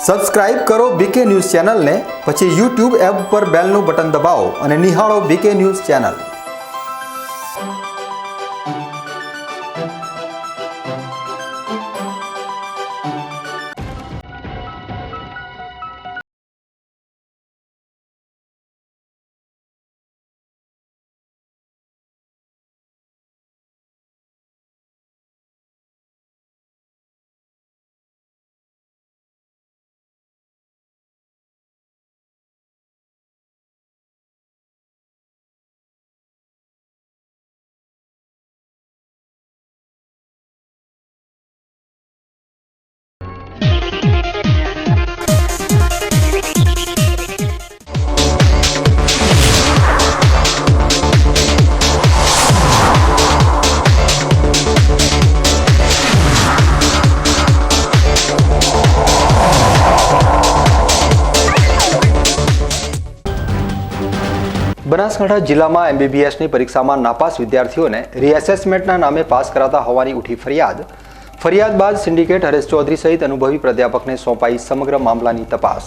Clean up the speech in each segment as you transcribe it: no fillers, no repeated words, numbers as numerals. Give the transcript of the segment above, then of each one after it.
Subscribe કરો બીકે news ચેનલને, પછી યુટ્યુબ એપ પર બેલનું બટન દબાવો અને નિહાળો બીકે ન્યૂઝ ચેનલ. બનાસકાંઠા જિલ્લામાં એમબીબીએસની પરીક્ષામાં નાપાસ વિદ્યાર્થીઓને રીએસેસમેન્ટના નામે પાસ કરાતા હોવાની ઉઠી ફરિયાદ બાદ સિન્ડિકેટ હરેશ ચૌધરી સહિત અનુભવી પ્રાધ્યાપકને સોંપાઈ સમગ્ર મામલાની તપાસ.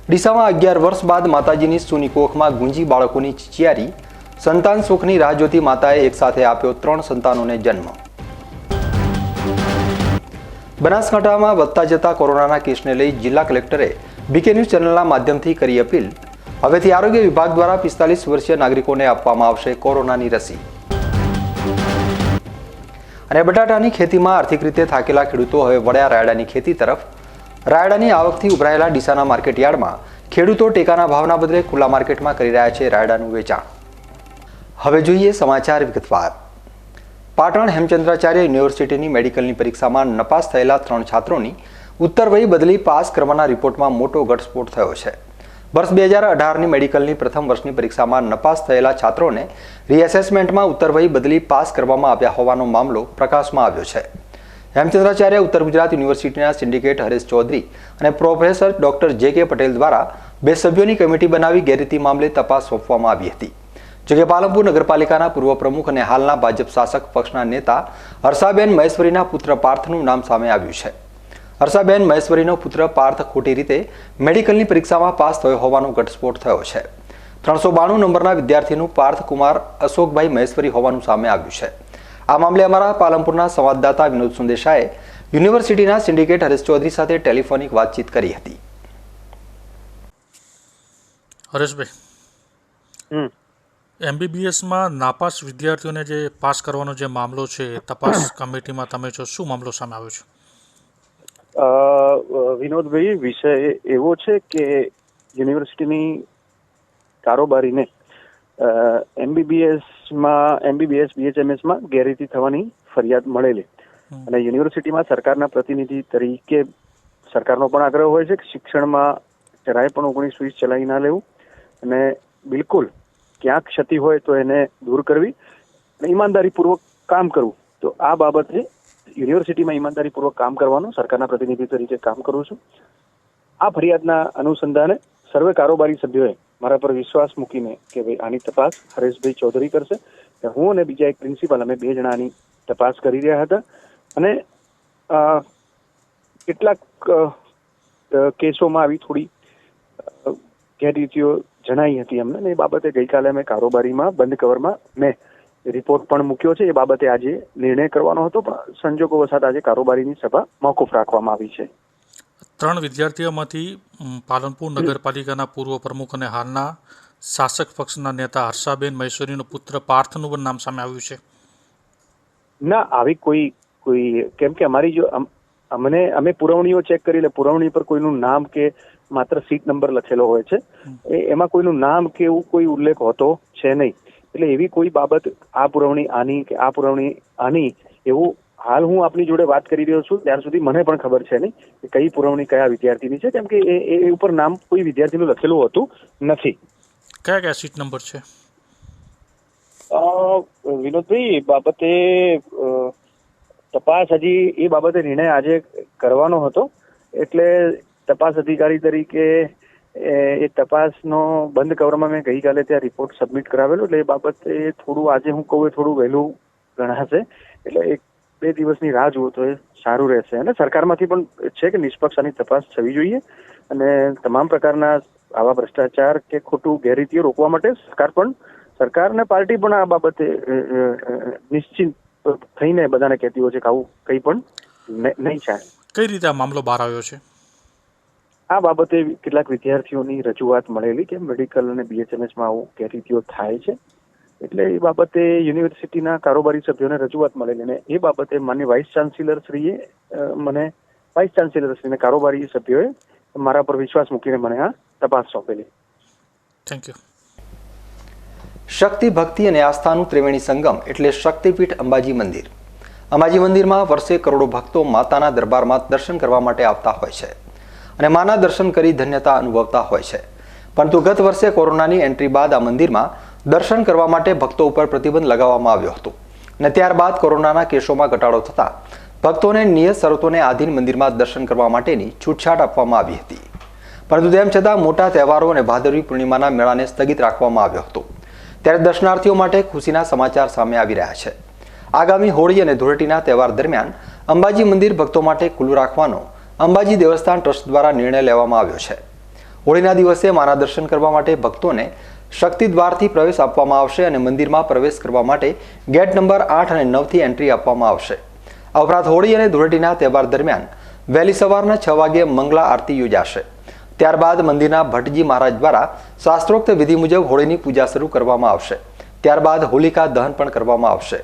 ડીસામાં 11 વર્ષ બાદ માતાજીની સૂની કોખમાં ગુંજી બાળકોની ચિચિયારી, સંતાન સુખની રાહ જોતી માતાએ એકસાથે આપ્યો 3 સંતાનોને જન્મ. બનાસકાંઠામાં વધતા જતા કોરોનાના કેસને લઈ જિલ્લા કલેક્ટરે બીકે ન્યૂઝ ચેનલના માધ્યમથી કરી અપીલ. હવેથી આરોગ્ય વિભાગ દ્વારા 45 વર્ષીય નાગરિકોને આપવામાં આવશે કોરોનાની રસી. અને બટાટાની ખેતીમાં આર્થિક રીતે થાકેલા ખેડૂતો હવે વળ્યા રાયડાની ખેતી તરફ. રાયડાની આવકથી ઉભરાયેલા ડીસાના માર્કેટયાર્ડમાં ખેડૂતો ટેકાના ભાવના બદલે ખુલ્લા માર્કેટમાં કરી રહ્યા છે રાયડાનું વેચાણ. હવે જોઈએ સમાચાર વિગતવાર. પાટણ હેમચંદ્રાચાર્ય યુનિવર્સિટીની મેડિકલની પરીક્ષામાં નપાસ થયેલા 3 છાત્રોની ઉત્તરવહી બદલી પાસ કરવાના રિપોર્ટમાં મોટો ઘટસ્ફોટ થયો છે. વર્ષ 2018ની મેડિકલની પ્રથમ વર્ષની પરીક્ષામાં નપાસ થયેલા છાત્રોને રીએસેસમેન્ટમાં ઉત્તરવહી બદલી પાસ કરવામાં આવ્યા હોવાનો મામલો પ્રકાશમાં આવ્યો છે. હેમચંદ્રાચાર્ય ઉત્તર ગુજરાત યુનિવર્સિટીના સિન્ડિકેટ હરેશ ચૌધરી અને પ્રોફેસર ડોક્ટર જે.કે. પટેલ દ્વારા 2 સભ્યોની કમિટી બનાવી ગેરરીતિ મામલે તપાસ સોંપવામાં આવી હતી. જોકે પાલનપુર નગરપાલિકાના પૂર્વ પ્રમુખ અને હાલના ભાજપ શાસક પક્ષના નેતા હર્ષાબેન મહેશ્વરીના પુત્ર પાર્થનું નામ સામે આવ્યું છે. હર્ષાબેન મહેશ્વરીનો પુત્ર પાર્થ ખોટી રીતે મેડિકલની પરીક્ષામાં પાસ થયો હોવાનો ઘટસ્ફોટ થયો છે. 392 નંબરના વિદ્યાર્થીનું પાર્થ કુમાર અશોકભાઈ મહેશ્વરી હોવાનું સામે આવ્યું છે. આ મામલે અમારા પાલનપુરના સંવાદદાતા વિનોદ સુંદેશાએ યુનિવર્સિટીના સિન્ડિકેટ હરેશ ચૌધરી સાથે ટેલિફોનિક વાતચીત કરી હતી. હરેશભાઈ, એમબીબીએસમાં નાપાસ વિદ્યાર્થીઓને જે પાસ કરવાનો જે મામલો છે, તપાસ કમિટીમાં તમે છો, શું મામલો સામે આવ્યો છે? વિનોદભાઈ, વિષય એવો છે કે યુનિવર્સિટીની કારોબારીને એમબીબીએસ બીએચએમએસમાં ગેરરીતિ થવાની ફરિયાદ મળેલી અને યુનિવર્સિટીમાં સરકારના પ્રતિનિધિ તરીકે સરકારનો પણ આગ્રહ હોય છે કે શિક્ષણમાં જરાય પણ 19-20 ચલાવી ના લેવું અને બિલકુલ ક્યાંક ક્ષતિ હોય તો એને દૂર કરવી અને ઈમાનદારીપૂર્વક કામ કરવું. તો આ બાબતે યુનિવર્સિટીમાં ઈમાનદારીપૂર્વક કામ કરવાનું સરકારના પ્રતિનિધિ તરીકે કામ કરું છું. આ ફરિયાદના અનુસંધાને સર્વે કારોબારી સભ્યોએ મારા પર વિશ્વાસ મૂકીને કે ભાઈ આની તપાસ હરેશભાઈ ચૌધરી કરશે. હું અને બીજા એક પ્રિન્સિપાલ, અમે 2 જણા આની તપાસ કરી રહ્યા હતા અને કેટલાક કેસોમાં આવી થોડી ગેરરીતિઓ જણાઈ હતી અમને અને એ બાબતે ગઈકાલે અમે કારોબારીમાં બંધ કવરમાં મેં રિપોર્ટ પણ મૂક્યો છે. એ બાબતે આજે નિર્ણય કરવાનો હતો, પણ સંજોગો વસાત આજે કારોબારીની સભા મોકૂફ રાખવામાં આવી છે. 3 વિદ્યાર્થીઓમાંથી પાલનપુર નગરપાલિકાના પૂર્વ પ્રમુખ અને હાલના શાસક પક્ષના નેતા હર્ષાબેન મહેશ્વરીનો પુત્ર પાર્થનું પણ નામ સામે આવ્યું છે. ના, આવી કોઈ કેમ કે અમારી જો અમે પુરવણીઓ ચેક કરી લે, પુરવણી પર કોઈનું નામ કે માત્ર સીટ નંબર લખેલો હોય છે, એમાં કોઈનું નામ કે એવું કોઈ ઉલ્લેખ હોતો છે નહીં. એટલે એવી કોઈ બાબત આ પુરવણી આની કે આ પુરવણી આની એવું હાલ હું આપની જોડે વાત કરી રહ્યો છું ત્યાર સુધી મને પણ ખબર છે નહીં કે કઈ પુરવણી કયા વિદ્યાર્થીની છે, કેમ કે એ ઉપર નામ કોઈ વિદ્યાર્થીનું લખેલું હોતું નથી. કયા સીટ નંબર છે? વિનોદભાઈ, બાબતે તપાસ હજી એ બાબતે નિર્ણય આજે કરવાનો હતો, એટલે તપાસ અધિકારી તરીકે એ તપાસનો બંધ કવરમાં મેં ગઈકાલે ત્યાં રિપોર્ટ સબમિટ કરાવેલો, એટલે એ બાબતે થોડું આજે હું કહું એ થોડું વહેલું ગણાશે. એટલે એક 2 દિવસની રાહ જુઓ તો એ સારું રહેશે. અને સરકારમાંથી પણ છે કે નિષ્પક્ષ આની તપાસ થવી જોઈએ અને તમામ પ્રકારના આવા ભ્રષ્ટાચાર કે ખોટું ગેરરીતિઓ રોકવા માટે સરકાર અને પાર્ટી પણ આ બાબતે નિશ્ચિત થઈને બધાને કહેતી હોય છે કે આવું કંઈ પણ નહીં થાય. કઈ રીતે આ મામલો બહાર આવ્યો છે? આ બાબતે કેટલાક વિદ્યાર્થીઓની રજૂઆત મળેલી કે મેડિકલ અને BHMSમાં આવું ગેરરીતિઓ થાય છે, એટલે એ બાબતે યુનિવર્સિટીના કારોબારી સભ્યોને રજૂઆત મળેલી અને એ બાબતે માન્ય વાઇસ ચાન્સેલરશ્રીને કારોબારી સભ્યોએ મારા પર વિશ્વાસ મૂકીને મને આ તપાસ સોંપેલી. Thank you. શક્તિ, ભક્તિ અને આસ્થાનું ત્રિવેણી સંગમ એટલે શક્તિપીઠ અંબાજી મંદિર. અંબાજી મંદિરમાં વર્ષે કરોડો ભક્તો માતાના દરબારમાં દર્શન કરવા માટે આવતા હોય છે અને માના દર્શન કરી ધન્યતા અનુભવતા હોય છે. પરંતુ ગત વર્ષે કોરોનાની એન્ટ્રી બાદ આ મંદિરમાં દર્શન કરવા માટે ભક્તો ઉપર પ્રતિબંધ લગાવવામાં આવ્યો હતો અને ત્યારબાદ કોરોનાના કેસોમાં ઘટાડો થતાં ભક્તોને નિયત શરતોને આધીન મંદિરમાં દર્શન કરવા માટેની છૂટછાટ આપવામાં આવી હતી. પરંતુ તેમ છતાં મોટા તહેવારો અને ભાદરવી પૂર્ણિમાના મેળાને સ્થગિત રાખવામાં આવ્યો હતો. ત્યારે દર્શનાર્થીઓ માટે ખુશીના સમાચાર સામે આવી રહ્યા છે. આગામી હોળી અને ધૂળેટીના તહેવાર દરમિયાન અંબાજી મંદિર ભક્તો માટે ખુલ્લું રાખવાનો અંબાજી દેવસ્થાન ટ્રસ્ટ દ્વારા નિર્ણય લેવામાં આવ્યો છે. હોળીના દિવસે માના દર્શન કરવા માટે ભક્તોને શક્તિ દ્વારથી પ્રવેશ આપવામાં આવશે અને મંદિરમાં પ્રવેશ કરવા માટે ગેટ નંબર 8 અને 9 થી એન્ટ્રી આપવામાં આવશે. આ ઉપરાંત હોળી અને ધૂળેટીના તહેવાર દરમિયાન વહેલી સવારના 6 વાગ્યે મંગલા આરતી યોજાશે. ત્યારબાદ મંદિરના ભટ્ટજી મહારાજ દ્વારા શાસ્ત્રોક્ત વિધિ મુજબ હોળીની પૂજા શરૂ કરવામાં આવશે. ત્યારબાદ હોલિકા દહન પણ કરવામાં આવશે.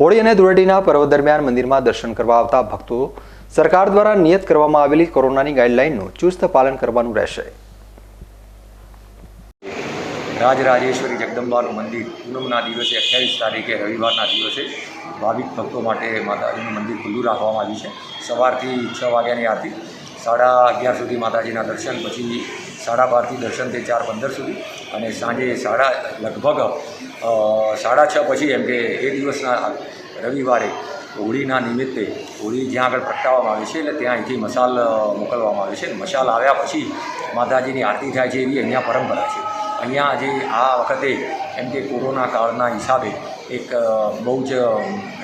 હોળી અને ધૂળેટીના પર્વ દરમિયાન મંદિરમાં દર્શન કરવા આવતા ભક્તો સરકાર દ્વારા નિયત કરવામાં આવેલી કોરોનાની ગાઈડલાઈનનું ચુસ્ત પાલન કરવાનું રહેશે. રાજરાજેશ્વરી જગદંબાનું મંદિર પૂનમના દિવસે 28 તારીખે રવિવારના દિવસે ભાવિક ભક્તો માટે માતાજીનું મંદિર ખુલ્લું રાખવામાં આવ્યું છે. સવારથી 6 વાગ્યાની આરતી, 11:30 સુધી માતાજીના દર્શન, પછી 12:30થી દર્શન તે 4:15 સુધી અને સાંજે લગભગ 6:30 પછી એમ કે એ દિવસના રવિવારે હોળીના નિમિત્તે હોળી જ્યાં આગળ પ્રગટાવવામાં આવે છે એટલે ત્યાં અહીંથી મશાલ મોકલવામાં આવે છે. મશાલ આવ્યા પછી માતાજીની આરતી થાય છે એવી અહીંયા પરંપરા છે. અહીંયા આજે આ વખતે એમ કે કોરોના કાળના હિસાબે એક બહુ જ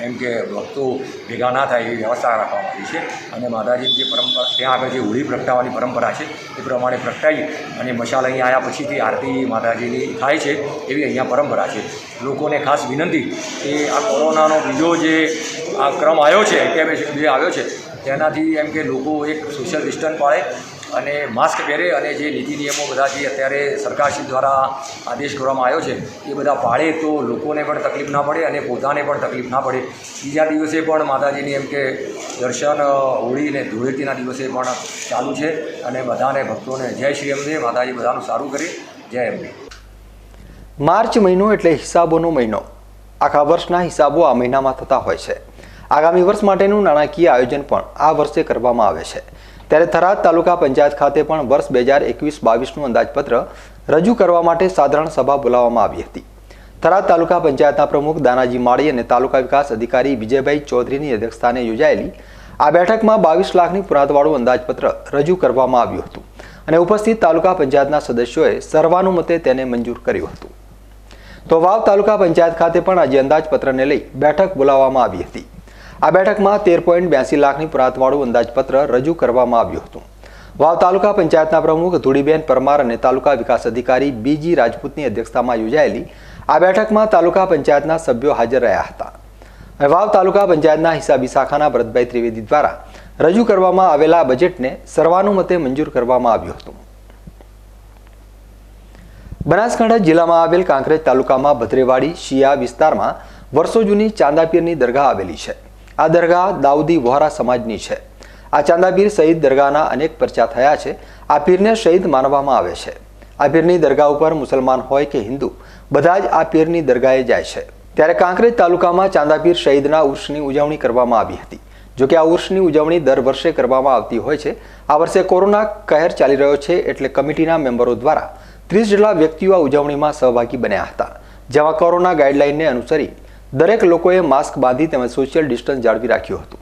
એમ કે ભક્તો ભેગા ના થાય એવી વ્યવસ્થા રાખવામાં આવી છે અને માતાજીની જે પરંપરા ત્યાં આગળ જે હોળી પ્રગટાવવાની પરંપરા છે એ પ્રમાણે પ્રગટાવી અને મશાલ અહીંયા આવ્યા પછીથી આરતી માતાજીની થાય છે એવી અહીંયા પરંપરા છે. લોકોને ખાસ વિનંતી કે આ કોરોનાનો બીજો જે આ ક્રમ આવ્યો છે, જે આવ્યો છે તેનાથી એમ કે લોકો એક સોશિયલ ડિસ્ટન્સ પાળે અને માસ્ક પહેરે અને જે નીતિ નિયમો બધા જે અત્યારે સરકારશ્રી દ્વારા આદેશ કરવામાં આવ્યો છે એ બધા પાળે તો લોકોને પણ તકલીફ ના પડે અને પોતાને પણ તકલીફ ના પડે. બીજા દિવસે પણ માતાજીની એમ કે દર્શન હોળી અને ધૂળેટીના દિવસે પણ ચાલુ છે અને બધાને ભક્તોને જય શ્રી અંબે, માતાજી બધાનું સારું કરે, જય અંબે. માર્ચ મહિનો એટલે હિસાબોનો મહિનો. આખા વર્ષના હિસાબો આ મહિનામાં થતા હોય છે. આગામી વર્ષ માટેનું નાણાકીય આયોજન પણ આ વર્ષે કરવામાં આવે છે. ત્યારે થરાદ તાલુકા પંચાયત ખાતે પણ વર્ષ 2021-22નું અંદાજપત્ર રજૂ કરવા માટે સાધારણ સભા બોલાવવામાં આવી હતી. થરાદ તાલુકા પંચાયતના પ્રમુખ દાનાજી માળી અને તાલુકા વિકાસ અધિકારી વિજયભાઈ ચૌધરીની અધ્યક્ષસ્થાને યોજાયેલી આ બેઠકમાં 22 લાખની પુરાતવાળું અંદાજપત્ર રજૂ કરવામાં આવ્યું હતું અને ઉપસ્થિત તાલુકા પંચાયતના સદસ્યોએ સર્વાનુમતે તેને મંજૂર કર્યું હતું. તો વાવ તાલુકા પંચાયત ખાતે પણ આજે અંદાજપત્રને લઈ બેઠક બોલાવવામાં આવી હતી. આ બેઠકમાં 13.82 લાખની પુરાતવાળું અંદાજપત્ર રજૂ કરવામાં આવ્યું હતું. વાવ તાલુકા પંચાયતના પ્રમુખ ધુડીબેન પરમાર અને તાલુકા વિકાસ અધિકારી બીજી રાજપૂતની અધ્યક્ષતામાં યોજાયેલી આ બેઠકમાં તાલુકા પંચાયતના સભ્યો હાજર રહ્યા હતા. વાવ તાલુકા પંચાયતના હિસાબી શાખાના ભરતભાઈ ત્રિવેદી દ્વારા રજૂ કરવામાં આવેલા બજેટને સર્વાનુમતે મંજૂર કરવામાં આવ્યું હતું. બનાસકાંઠા જિલ્લામાં આવેલ કાંકરેજ તાલુકામાં ભદ્રેવાડી શિયા વિસ્તારમાં વર્ષો જૂની ચાંદાપીરની દરગાહ આવેલી છે. આ દરગાહ દાઉદી વહોરા સમાજની છે. આ ચાંદાપીર શહીદ દરગાહના અનેક પરચા થયા છે. આ પીરને શહીદ માનવામાં આવે છે. આ પીરની દરગાહ ઉપર મુસલમાન હોય કે હિન્દુ બધા જ આ પીરની દરગાહે જાય છે. ત્યારે કાંકરેજ તાલુકામાં ચાંદાપીર શહીદના ઉર્ષની ઉજવણી કરવામાં આવી હતી. જોકે આ ઉર્ષની ઉજવણી દર વર્ષે કરવામાં આવતી હોય છે. આ વર્ષે કોરોના કહેર ચાલી રહ્યો છે એટલે કમિટીના મેમ્બરો દ્વારા 30 જેટલા વ્યક્તિઓ આ ઉજવણીમાં સહભાગી બન્યા હતા. જેમાં કોરોના ગાઈડલાઈનને અનુસરી દરેક લોકોએ માસ્ક બાંધી તેમજ સોશિયલ ડિસ્ટન્સ જાળવી રાખ્યું હતું.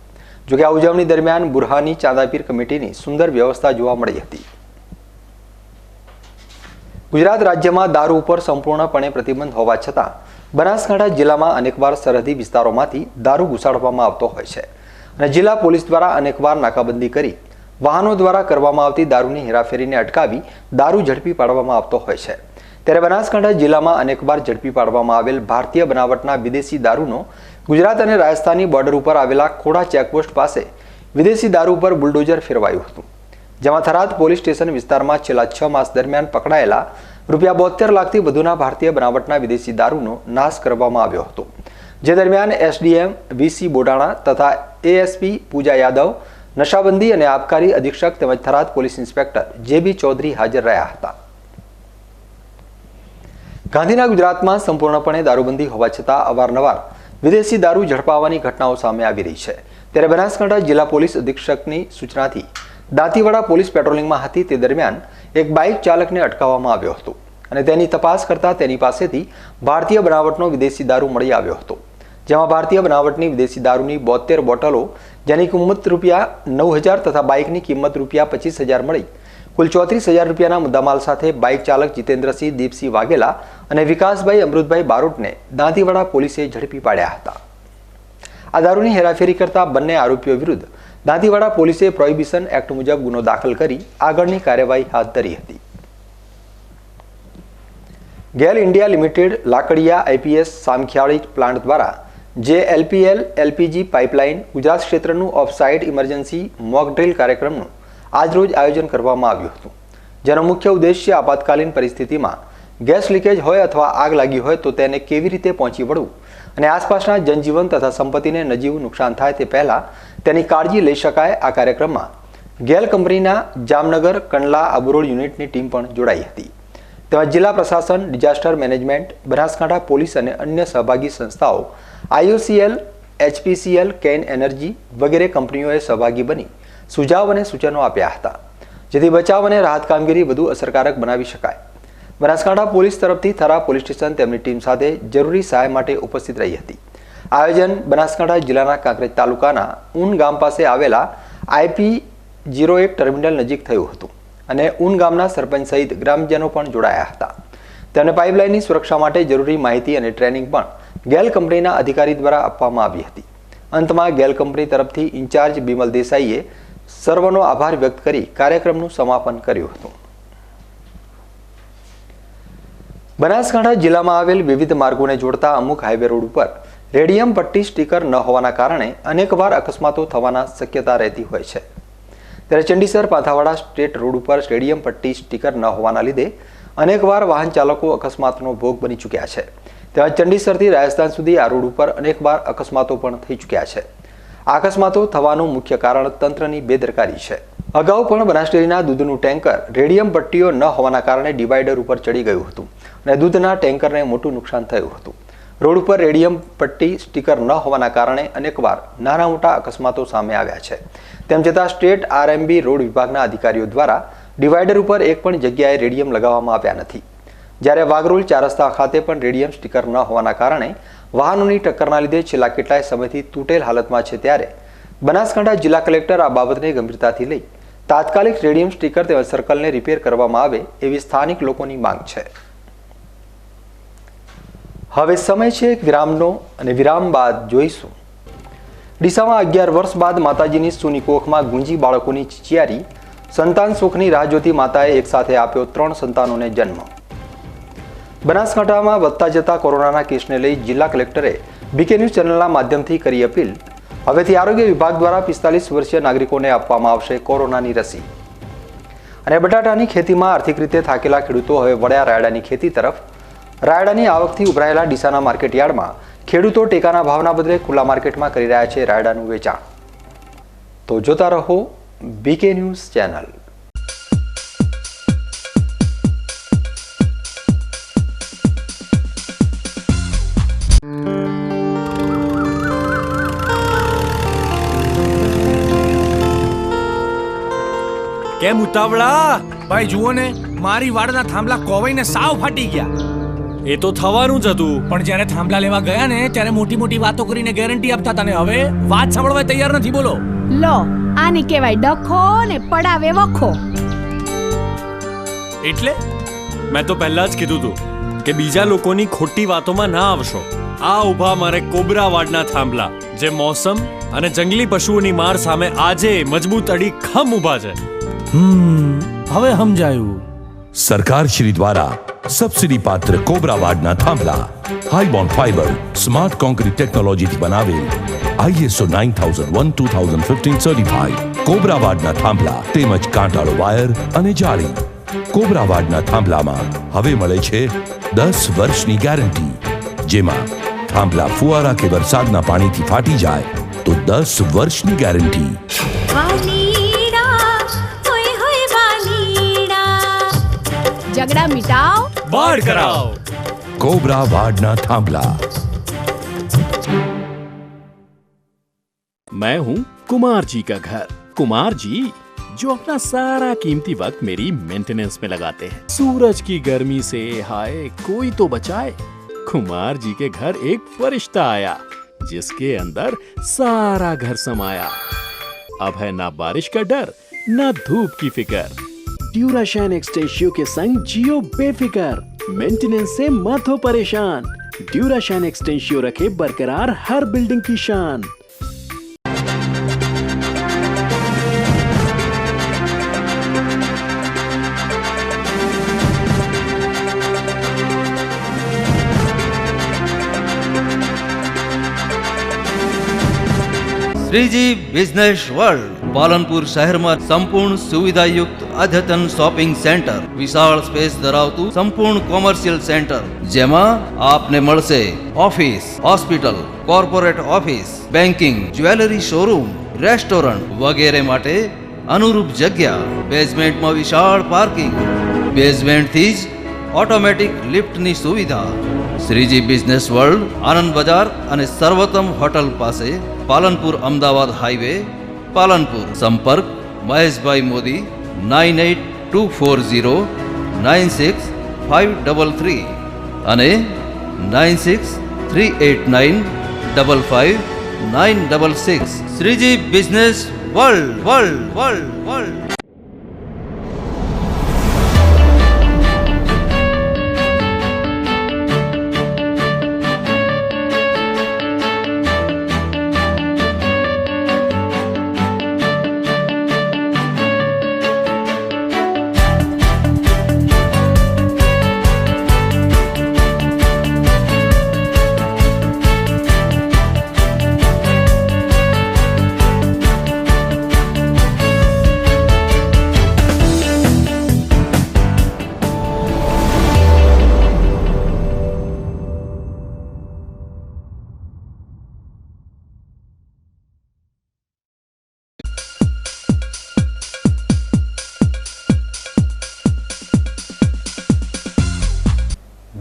જોકે આ ઉજવણી દરમિયાન બુરહાની ચાંદાપીર કમિટીની સુંદર વ્યવસ્થા જોવા મળી હતી. ગુજરાત રાજ્યમાં દારૂ ઉપર સંપૂર્ણપણે પ્રતિબંધ હોવા છતાં બનાસકાંઠા જિલ્લામાં અનેકવાર સરહદી વિસ્તારોમાંથી દારૂ ઘુસાડવામાં આવતો હોય છે અને જિલ્લા પોલીસ દ્વારા અનેકવાર નાકાબંધી કરી વાહનો દ્વારા કરવામાં આવતી દારૂની હેરાફેરીને અટકાવી દારૂ ઝડપી પાડવામાં આવતો હોય છે। ત્યારે બનાસકાંઠા જિલ્લામાં અનેકવાર ઝડપી પાડવામાં આવેલ ભારતીય બનાવટના વિદેશી દારૂનો ગુજરાત અને રાજસ્થાનની બોર્ડર ઉપર આવેલા ખોડા ચેકપોસ્ટ પાસે વિદેશી દારૂ પર બુલડોઝર ફેરવાયું હતું, જેમાં થરાદ પોલીસ સ્ટેશન વિસ્તારમાં છેલ્લા 6 માસ દરમિયાન પકડાયેલા ₹72 લાખથી વધુના ભારતીય બનાવટના વિદેશી દારૂનો નાશ કરવામાં આવ્યો હતો। જે દરમિયાન એસડીએમ વીસી બોડાણા તથા એએસપી પૂજા યાદવ, નશાબંધી અને આબકારી અધિક્ષક તેમજ થરાદ પોલીસ ઇન્સ્પેક્ટર જેબી ચૌધરી હાજર રહ્યા હતા। ગાંધીના ગુજરાતમાં સંપૂર્ણપણે દારૂબંધી હોવા છતાં અવારનવાર વિદેશી દારૂ ઝડપાવવાની ઘટનાઓ સામે આવી રહી છે। ત્યારે બનાસકાંઠા જિલ્લા પોલીસ અધિક્ષકની સૂચનાથી દાંતીવાડા પોલીસ પેટ્રોલિંગમાં હતી તે દરમિયાન એક બાઇક ચાલકને અટકાવવામાં આવ્યો હતો અને તેની તપાસ કરતા તેની પાસેથી ભારતીય બનાવટનો વિદેશી દારૂ મળી આવ્યો હતો, જેમાં ભારતીય બનાવટની વિદેશી દારૂની 72 બોટલો જેની કિંમત ₹9,000 તથા બાઇકની કિંમત ₹25,000 મળી કુલ ₹34,000 મુદ્દામાલ સાથે બાઇક ચાલક જીતેન્દ્રસિંહ દીપસિંહ વાઘેલા અને વિકાસભાઈ અમૃતભાઈ બારોટને દાંતીવાડા પોલીસે ઝડપી પાડ્યા હતા। આ દારૂની હેરાફેરી કરતા બંને આરોપીઓ વિરુદ્ધ દાંતીવાડા પોલીસે પ્રોહિબિશન એક્ટ મુજબ ગુનો દાખલ કરી આગળની કાર્યવાહી હાથ ધરી હતી। GAIL India limited Lakadia IPS Samakhiyali plant દ્વારા જે એલપીએલ એલપીજી પાઇપલાઇન ગુજરાત ક્ષેત્રનું ઓફસાઇટ ઇમરજન્સી મોક ડ્રિલ કાર્યક્રમનું આજરોજ આયોજન કરવામાં આવ્યું હતું, જેનો મુખ્ય ઉદ્દેશ્ય આપાતકાલીન પરિસ્થિતિમાં ગેસ લીકેજ હોય અથવા આગ લાગી હોય તો તેને કેવી રીતે પહોંચી વળવું અને આસપાસના જનજીવન તથા સંપત્તિને નજીવું નુકસાન થાય તે પહેલા તેની કાળજી લઈ શકાય। આ કાર્યક્રમમાં ગેલ કંપનીના જામનગર કંડલા અબરોડ યુનિટની ટીમ પણ જોડાઈ હતી, તેમજ જિલ્લા પ્રશાસન, ડિઝાસ્ટર મેનેજમેન્ટ, બનાસકાંઠા પોલીસ અને અન્ય સહભાગી સંસ્થાઓ IOCL, HPCL, કેન એનર્જી વગેરે કંપનીઓએ સહભાગી બની સુઝાવ અને સૂચનો આપ્યા હતા, જેથી બચાવ અને રાહત કામગીરી વધુ અસરકારક બનાવી શકાય। બનાસકાંઠા પોલીસ તરફથી થરા પોલીસ સ્ટેશન તેમની ટીમ સાથે જરૂરી સહાય માટે ઉપસ્થિત રહી હતી। આયોજન બનાસકાંઠા જિલ્લાના કાંકરેજ તાલુકાના ઊન ગામ પાસે આવેલા IP01 ટર્મિનલ નજીક થયું હતું અને ઊન ગામના સરપંચ સહિત ગ્રામજનો પણ જોડાયા હતા। તેમને પાઇપલાઇનની સુરક્ષા માટે જરૂરી માહિતી અને ટ્રેનિંગ પણ ગેલ કંપનીના અધિકારી દ્વારા આપવામાં આવી હતી। અંતમાં ગેલ કંપની તરફથી ઇન્ચાર્જ બિમલ દેસાઈએ સર્વનો આભાર વ્યક્ત કરી કાર્યક્રમનું સમાપન કર્યું હતું। બનાસકાંઠા જિલ્લામાં આવેલ વિવિધ માર્ગોને જોડતા અમુક હાઈવે રોડ ઉપર રેડિયમ પટ્ટી સ્ટીકર ન હોવાના કારણે અનેકવાર અકસ્માતો થવાના શક્યતા રહેતી હોય છે। ત્યારે ચંડીસર પાંથાવાડા સ્ટેટ રોડ ઉપર રેડિયમ પટ્ટી સ્ટીકર ન હોવાના લીધે અનેકવાર વાહન ચાલકો અકસ્માતનો ભોગ બની ચૂક્યા છે। તેમજ ચંડીસરથી રાજસ્થાન સુધી આ રોડ ઉપર અનેકવાર અકસ્માતો પણ થઈ ચૂક્યા છે। આ અકસ્માતો થવાનું મુખ્ય કારણ તંત્રની બેદરકારી છે। અગાઉ પણ બનાસ ડેરીના દૂધનું ટેન્કર રેડિયમ પટ્ટીઓ ન હોવાના કારણે ડિવાઈડર ઉપર ચડી ગયું હતું અને દૂધના ટેન્કરને મોટું નુકસાન થયું હતું। રોડ ઉપર રેડિયમ પટ્ટી સ્ટીકર ન હોવાના કારણે અનેકવાર નાના મોટા અકસ્માતો સામે આવ્યા છે। તેમ છતાં સ્ટેટ RMB રોડ વિભાગના અધિકારીઓ દ્વારા ડિવાઈડર ઉપર એક પણ જગ્યાએ રેડિયમ લગાવવામાં આવ્યા નથી। જ્યારે વાગરોલ 4 રસ્તા ખાતે પણ રેડિયમ સ્ટીકર ન હોવાના કારણે વાહનોની ટક્કરના લીધે છેલ્લા કેટલાય સમયથી તૂટેલ હાલતમાં છે। ત્યારે બનાસકાંઠા જિલ્લા કલેક્ટર આ બાબતને ગંભીરતાથી લઈ તાત્કાલિક રેડિયમ સ્ટીકર તેમજ સર્કલને રિપેર કરવામાં આવે એવી સ્થાનિક લોકોની માંગ છે। હવે સમય છે એક વિરામનો અને વિરામ બાદ જોઈશું ડીસામાં 11 વર્ષ બાદ માતાજીની સૂની કોખમાં ગુંજી બાળકોની ચિચિયારી, સંતાન સુખની રાહ જોતી માતાએ એકસાથે આપ્યો 3 સંતાનોને જન્મ। બનાસકાંઠામાં વધતા જતા કોરોનાના કેસને લઈ જિલ્લા કલેક્ટરે બીકે ન્યૂઝ ચેનલના માધ્યમથી કરી અપીલ। હવેથી આરોગ્ય વિભાગ દ્વારા 45 વર્ષીય નાગરિકોને આપવામાં આવશે કોરોનાની રસી। અને બટાટાની ખેતીમાં આર્થિક રીતે થાકેલા ખેડૂતો હવે વળ્યા રાયડાની ખેતી તરફ। રાયડાની આવકથી ઉભરાયેલા ડીસાના માર્કેટયાર્ડમાં ખેડૂતો ટેકાના ભાવના બદલે ખુલ્લા માર્કેટમાં કરી રહ્યા છે રાયડાનું વેચાણ। તો જોતા રહો બીકે ન્યૂઝ ચેનલ। કેમ ઉતાવળા? ભાઈ જુઓ ને, મારી વાડના થાંભલા કોવાઈને સાવ ફાટી ગયા। એ તો થવાનું જ હતું, પણ જ્યારે થાંભલા લેવા ગયા ને ત્યારે મોટી મોટી વાતો કરીને ગેરંટી આપતા હતા ને હવે વાત સાંભળવા તૈયાર નથી। બોલો લો, આને કહેવાય ડખો ને પડાવે વખો। એટલે મેં તો પહેલા જ કીધું હતું કે બીજા લોકોની ખોટી વાતોમાં ના આવશો. આ ઊભા મારે કોબરા વાડના થાંભલા, જે મોસમ અને જંગલી પશુઓની માર સામે આજે મજબૂત અડીખમ ઊભા છે. હવે સમજાયું. સરકાર શ્રી દ્વારા સબસિડી પાત્ર કોબરા વાડના થાંભલા high bond fibre smart concrete ટેકનોલોજીથી બનાવેલ ISO 9001:2015 સર્ટિફાઈડ કોબરા વાડના થાંભલા તેમજ કાંટાળો વાયર અને જાળી. કોબરા વાડના થાંભલામાં હવે મળે છે 10 વર્ષની ગેરંટી, જેમાં થાંભલા ફુવારા કે વરસાદના પાણીથી ફાટી જાય તો 10 વર્ષની ગેરંટી. ઝઘડા મિટાઓ, બાળ કરાવ. कोबरा वाडना थांभला. मैं हूं कुमार जी का घर. कुमार जी जो अपना सारा कीमती वक्त मेरी मेंटेनेंस में लगाते हैं. सूरज की गर्मी से हाय कोई तो बचाए. कुमार जी के घर एक फरिश्ता आया जिसके अंदर सारा घर समाया. अब है ना बारिश का डर ना धूप की फिकर. ड्यूराशाइन एक्सटेंशियो के संग जियो बेफिकर. मेंटेनेंस से मत हो परेशान. ड्यूराशाइन एक्सटेंशियो रखे बरकरार हर बिल्डिंग की शान. શ્રીજી બિઝનેસ વર્લ્ડ પાલનપુર શહેરમાં સંપૂર્ણ સુવિધાયુક્ત અદ્યતન શોપિંગ સેન્ટર, વિશાળ સ્પેસ ધરાવતું સંપૂર્ણ કોમર્શિયલ સેન્ટર, જેમાં આપને મળશે office, hospital, corporate office, banking, jewellery showroom, restaurant વગેરે માટે અનુરૂપ જગ્યા. બેઝમેન્ટમાં વિશાળ પાર્કિંગ, બેઝમેન્ટથી જ ઓટોમેટિક લિફ્ટની સુવિધા. શ્રીજી બિઝનેસ વર્લ્ડ આનંદ બજાર અને સર્વોત્તમ હોટલ પાસે, પાલનપુર અમદાવાદ હાઈવે, પાલનપુર. સંપર્ક મહેશભાઈ મોદી 9824096533 અને 9638955966. Shriji business world world world world.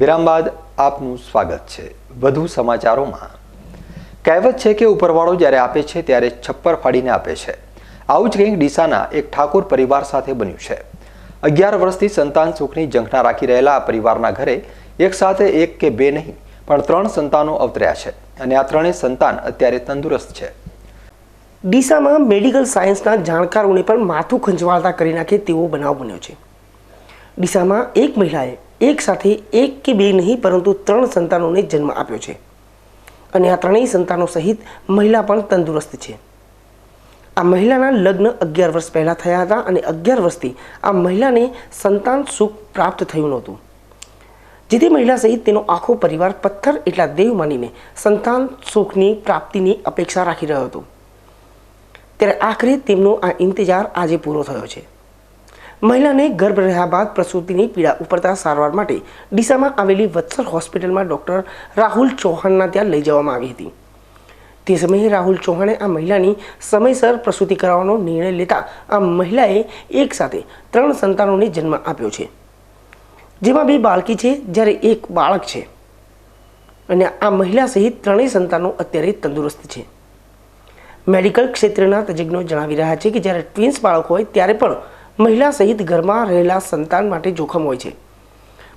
વિરામ બાદ આપનું સ્વાગત છે. વધુ સમાચારોમાં કહેવત છે કે ઉપરવાળો જ્યારે આપે છે ત્યારે છપ્પર ફાડીને આપે છે. આવું જ કંઈક ડીસાના એક ઠાકોર પરિવાર સાથે બન્યું છે. 11 વર્ષથી સંતાન સુખની ઝંખના રાખી રહેલા આ પરિવારના ઘરે એક સાથે એક કે બે નહીં પણ 3 સંતાનો અવતર્યા છે અને આ 3 સંતાન અત્યારે તંદુરસ્ત છે. ડીસામાં મેડિકલ સાયન્સના જાણકારોને પણ માથું ખંજવાળતા કરી નાખે તેવો બનાવ બન્યો છે. ડીસામાં એક મહિલાએ એક સાથે એક કે બે નહીં પરંતુ 3 સંતાનોને જન્મ આપ્યો છે અને આ 3 સંતાનો સહિત મહિલા પણ તંદુરસ્ત છે. આ મહિલાના લગ્ન 11 વર્ષ પહેલાં થયા હતા અને 11 વર્ષથી આ મહિલાને સંતાન સુખ પ્રાપ્ત થયું નહોતું, જેથી મહિલા સહિત તેનો આખો પરિવાર પથ્થર એટલા દેવ માનીને સંતાન સુખની પ્રાપ્તિની અપેક્ષા રાખી રહ્યો હતો. ત્યારે આખરે તેમનો આ ઇંતજાર આજે પૂરો થયો છે. મહિલાને ગર્ભ રહ્યા બાદ પ્રસૂતિની પીડા ઉપડતા સારવાર માટે ડીસામાં આવેલી વત્સર હોસ્પિટલમાં ડૉક્ટર રાહુલ ચૌહાણના ત્યાં લઈ જવામાં આવી હતી. તે સમયે રાહુલ ચૌહાણે આ મહિલાની સમયસર પ્રસૂતિ કરાવવાનો નિર્ણય લેતા આ મહિલાએ એક સાથે 3 સંતાનોને જન્મ આપ્યો છે, જેમાં 2 બાળકી છે જ્યારે 1 બાળક છે અને આ મહિલા સહિત 3 સંતાનો અત્યારે તંદુરસ્ત છે. મેડિકલ ક્ષેત્રના તજજ્ઞો જણાવી રહ્યા છે કે જ્યારે ટ્વિન્સ બાળક હોય ત્યારે પણ મહિલા સહિત ઘરમાં રહેલા સંતાન માટે જોખમ હોય છે,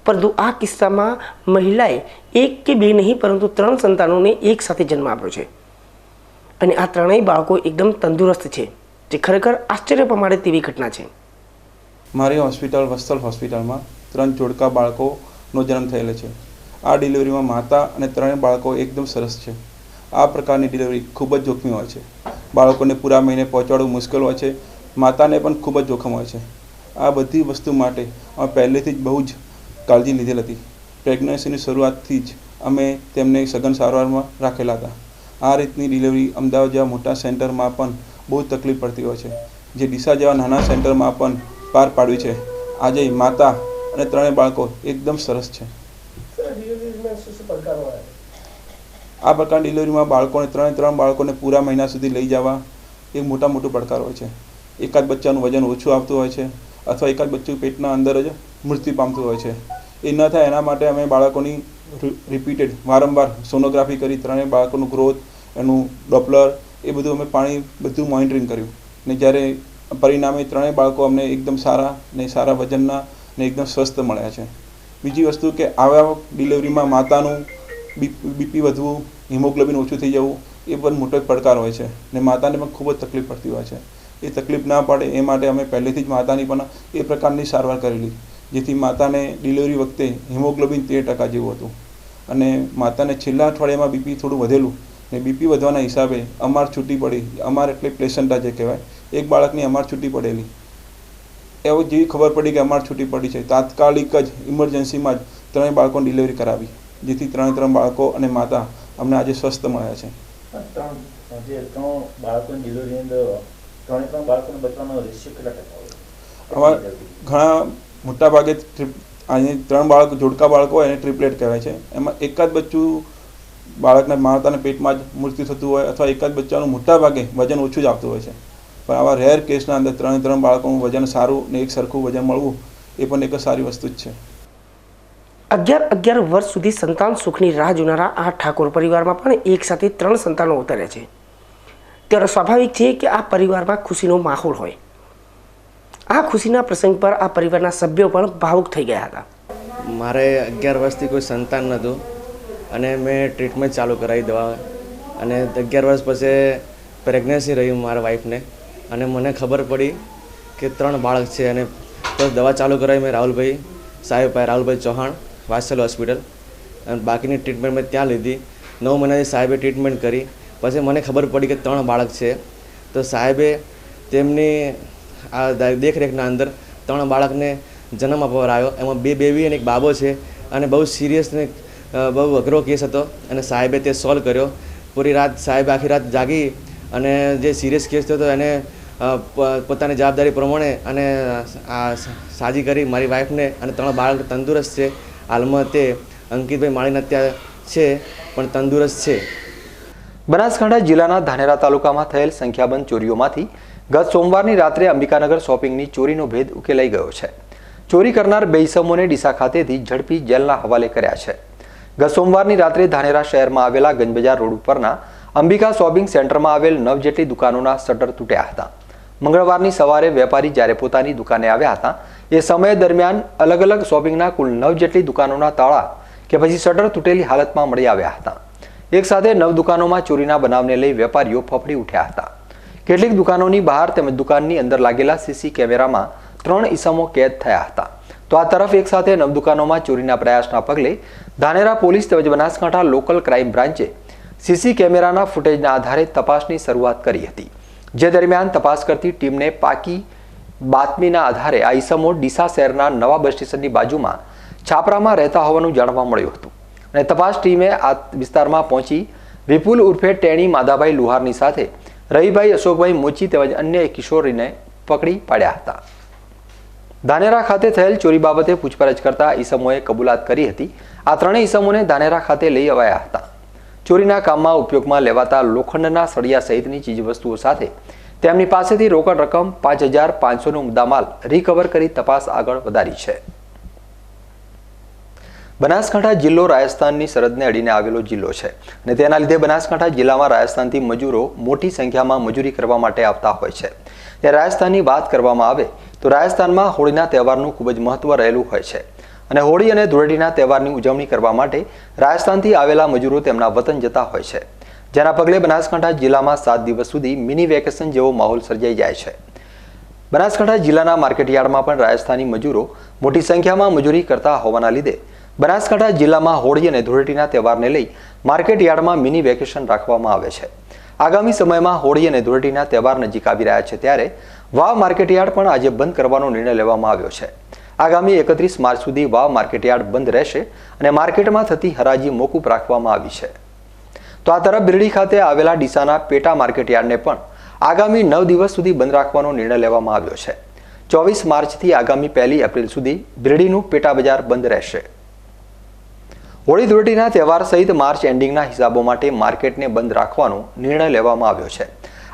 પરંતુ આ કિસ્સામાં મહિલાએ 1 કે 2 નહીં પરંતુ 3 સંતાનોને એક સાથે જન્મ આપ્યો છે અને આ 3 બાળકો એકદમ તંદુરસ્ત છે, જે ખરેખર આશ્ચર્ય પમાડે તેવી ઘટના છે. મારી હોસ્પિટલ વત્સલ હોસ્પિટલમાં 3 જોડકા બાળકો નો જન્મ થયેલો છે. આ ડિલિવરીમાં માતા અને ત્રણેય બાળકો એકદમ સરસ છે. આ પ્રકારની ડિલિવરી ખૂબ જ જોખમી હોય છે. બાળકોને પૂરા મહિને પહોંચાડવું મુશ્કેલ હોય છે. માતાને પણ ખૂબ જ જોખમ હોય છે. આ બધી વસ્તુ માટે અમે પહેલેથી જ બહુ જ કાળજી લીધેલ હતી. પ્રેગ્નન્સીની શરૂઆતથી જ અમે તેમને સઘન સારવારમાં રાખેલા હતા. આ રીતની ડિલિવરી અમદાવાદ જેવા મોટા સેન્ટરમાં પણ બહુ તકલીફ પડતી હોય છે, જે ડીસા જેવા નાના સેન્ટરમાં પણ પાર પાડવી છે. આજે માતા અને ત્રણેય બાળકો એકદમ સરસ છે. આ પ્રકારની ડિલિવરીમાં બાળકોને ત્રણ બાળકોને પૂરા મહિના સુધી લઈ જવા એક મોટું પડકાર હોય છે. એકાદ બચ્ચાનું વજન ઓછું આવતું હોય છે અથવા એકાદ બચ્ચું પેટના અંદર જ મૃત્યુ પામતું હોય છે. એ ન થાય એના માટે અમે બાળકોની રિપીટેડ વારંવાર સોનોગ્રાફી કરી ત્રણેય બાળકોનું ગ્રોથ, એનું ડોપલર, એ બધું અમે બધું મોનિટરિંગ કર્યું ને જ્યારે પરિણામે ત્રણેય બાળકો અમને એકદમ સારા ને સારા વજનના ને એકદમ સ્વસ્થ મળ્યા છે. બીજી વસ્તુ કે આવા ડિલિવરીમાં માતાનું બીપી વધવું, હિમોગ્લોબિન ઓછું થઈ જવું એ પણ મોટો પડકાર હોય છે ને માતાને પણ ખૂબ જ તકલીફ પડતી હોય છે. એ તકલીફ ના પડે એ માટે અમે પહેલેથી જ માતાની પણ એ પ્રકારની સારવાર કરેલી, જેથી માતાને ડિલિવરી વખતે હિમોગ્લોબિન 13% જેવું હતું અને માતાને છેલ્લા અઠવાડિયામાં બીપી થોડું વધેલું ને બીપી વધવાના હિસાબે અમાર છૂટી પડી. અમાર એટલે પ્લેસેન્ટા જે કહેવાય, એક બાળકની અમાર છૂટી પડેલી. એવું જેવી ખબર પડી કે અમાર છૂટી પડી છે, તાત્કાલિક જ ઇમરજન્સીમાં જ ત્રણેય બાળકોની ડિલિવરી કરાવી, જેથી ત્રણ બાળકો અને માતા અમને આજે સ્વસ્થ મળ્યા છે. ઘણા મોટા ભાગે અહીં 3 બાળકો જોડકા બાળકો હોય એને ટ્રિપલેટ કહેવાય છે. એમાં એકાદ બચ્ચું બાળકના માતાના પેટમાં જ મૃત્યુ થતું હોય અથવા એકાદ બચ્ચાનું મોટા ભાગે વજન ઓછું જ આવતું હોય છે. પણ આવા રેર કેસના અંદર 3 બાળકોનું વજન સારું ને એક સરખું વજન મળવું એ પણ એક સારી વસ્તુ જ છે. 11 વર્ષ સુધી સંતાન સુખની રાહ જોનારા આ ઠાકોર પરિવારમાં પણ એક સાથે 3 સંતાનો ઉતર્યા છે. ત્યારે સ્વાભાવિક છે કે આ પરિવારમાં ખુશીનો માહોલ હોય. આ ખુશીના પ્રસંગ પર આ પરિવારના સભ્યો પણ ભાવુક થઈ ગયા હતા. મારે 11 વર્ષથી કોઈ સંતાન નહોતું અને મેં ટ્રીટમેન્ટ ચાલુ કરાવી દવા, અને 11 વર્ષ પછી પ્રેગ્નન્સી રહ્યું મારા વાઈફને, અને મને ખબર પડી કે 3 બાળક છે. અને તો દવા ચાલુ કરાવી મેં રાહુલભાઈ ચૌહાણ વાત્સલ્ય હોસ્પિટલ, અને બાકીની ટ્રીટમેન્ટ મેં ત્યાં લીધી. 9 મહિનાથી સાહેબે ટ્રીટમેન્ટ કરી. પછી મને ખબર પડી કે 3 બાળક છે. તો સાહેબે તેમની આ દેખરેખના અંદર 3 બાળકને જન્મ અપાવરાયો. એમાં 2 બેબી અને 1 બાબો છે. અને બહુ સિરિયસ ને બહુ અઘરો કેસ હતો અને સાહેબે તે સોલ્વ કર્યો. પૂરી રાત સાહેબ આખી રાત જાગી અને જે સિરિયસ કેસ થયો એને પોતાની જવાબદારી પ્રમાણે અને સાજી કરી મારી વાઈફને. અને 3 બાળક તંદુરસ્ત છે. હાલમાં તે અંકિતભાઈ માળીના ત્યાં છે પણ તંદુરસ્ત છે. બનાસકાંઠા જિલ્લાના ધાનેરા તાલુકામાં થયેલ સંખ્યાબંધ ચોરીઓમાંથી ગત સોમવારની રાત્રે અંબિકાનગર શોપિંગની ચોરીનો ભેદ ઉકેલાઈ ગયો છે. ચોરી કરનાર 2 ઇસમોને ડીસા ખાતેથી ઝડપી જેલના હવાલે કર્યા છે. ગત સોમવારની રાત્રે ધાનેરા શહેરમાં આવેલા ગંજબજાર રોડ ઉપરના અંબિકા શોપિંગ સેન્ટરમાં આવેલ 9 જેટલી દુકાનોના શટર તૂટ્યા હતા. મંગળવારની સવારે વેપારી જ્યારે પોતાની દુકાને આવ્યા હતા એ સમય દરમિયાન અલગ અલગ શોપિંગના કુલ 9 જેટલી દુકાનોના તાળા કે પછી શટર તૂટેલી હાલતમાં મળી આવ્યા હતા. એક સાથે 9 દુકાનોમાં ચોરીના બનાવને લઈ વેપારીઓ ફફડી ઉઠ્યા હતા. કેટલીક દુકાનોની બહાર તેમજ દુકાનની અંદર લાગેલા સીસી કેમેરામાં 3 ઇસમો કેદ થયા હતા. તો આ તરફ એક સાથે 9 દુકાનોમાં ચોરીના પ્રયાસના પગલે ધાનેરા પોલીસ તેમજ બનાસકાંઠા લોકલ ક્રાઇમ બ્રાન્ચે સીસી કેમેરાના ફૂટેજના આધારે તપાસની શરૂઆત કરી હતી. જે દરમિયાન તપાસ કરતી ટીમને પાકી બાતમીના આધારે આ ઇસમો ડીસા શહેરના નવા બસ સ્ટેશનની બાજુમાં છાપરામાં રહેતા હોવાનું જાણવા મળ્યું હતું. અને તપાસ ટીમે આ વિસ્તારમાં પહોંચી વિપુલ ઉર્ફે ટેણી માધાભાઈ લુહારની સાથે રવિભાઈ અશોકભાઈ મોચી તેમજ અન્ય એક કિશોરીને પકડી પાડ્યા હતા. ધાનેરા ખાતે થયેલ ચોરી બાબતે પૂછપરછ કરતા ઈસમોએ કબૂલાત કરી હતી. આ 3 ઈસમોને ધાનેરા ખાતે લઈ અવાયા હતા. ચોરીના કામમાં ઉપયોગમાં લેવાતા લોખંડના સળિયા સહિતની ચીજવસ્તુઓ સાથે તેમની પાસેથી રોકડ રકમ 5500નો મુદ્દામાલ રિકવર કરી તપાસ આગળ વધારી છે. બનાસકાંઠા જિલ્લો રાજસ્થાનની સરહદને અડીને આવેલો જિલ્લો છે અને તેના લીધે બનાસકાંઠા જિલ્લામાં રાજસ્થાનથી મજૂરો મોટી સંખ્યામાં મજૂરી કરવા માટે આવતા હોય છે. ત્યારે રાજસ્થાનની વાત કરવામાં આવે તો રાજસ્થાનમાં હોળીના તહેવારનું ખૂબ જ મહત્વ રહેલું હોય છે અને હોળી અને ધૂળેટીના તહેવારની ઉજવણી કરવા માટે રાજસ્થાનથી આવેલા મજૂરો તેમના વતન જતા હોય છે. જેના પગલે બનાસકાંઠા જિલ્લામાં 7 દિવસ સુધી મિની વેકેશન જેવો માહોલ સર્જાઈ જાય છે. બનાસકાંઠા જિલ્લાના માર્કેટયાર્ડમાં પણ રાજસ્થાની મજૂરો મોટી સંખ્યામાં મજૂરી કરતા હોવાના લીધે બનાસકાંઠા જિલ્લામાં હોળી અને ધૂળેટીના તહેવારને લઈ માર્કેટ યાર્ડમાં મિની વેકેશન રાખવામાં આવે છે. આગામી સમયમાં હોળી અને ધૂળેટીના તહેવાર નજીક આવી રહ્યા છે ત્યારે વાવ માર્કેટ યાર્ડ પણ આજે બંધ કરવાનો નિર્ણય લેવામાં આવ્યો છે. આગામી 31 માર્ચ સુધી વાવ માર્કેટ યાર્ડ બંધ રહેશે અને માર્કેટમાં થતી હરાજી મોકૂફ રાખવામાં આવી છે. તો આ તરફ બિરડી ખાતે આવેલા ડીસાના પેટા માર્કેટ યાર્ડને પણ આગામી 9 દિવસ સુધી બંધ રાખવાનો નિર્ણય લેવામાં આવ્યો છે. 24 માર્ચથી આગામી 1 એપ્રિલ સુધી બિરડીનું પેટા બજાર બંધ રહેશે. હોળી ધૂળેટીના તહેવાર સહિત માર્ચ એન્ડિંગના હિસાબો માટે માર્કેટને બંધ રાખવાનો નિર્ણય લેવામાં આવ્યો છે.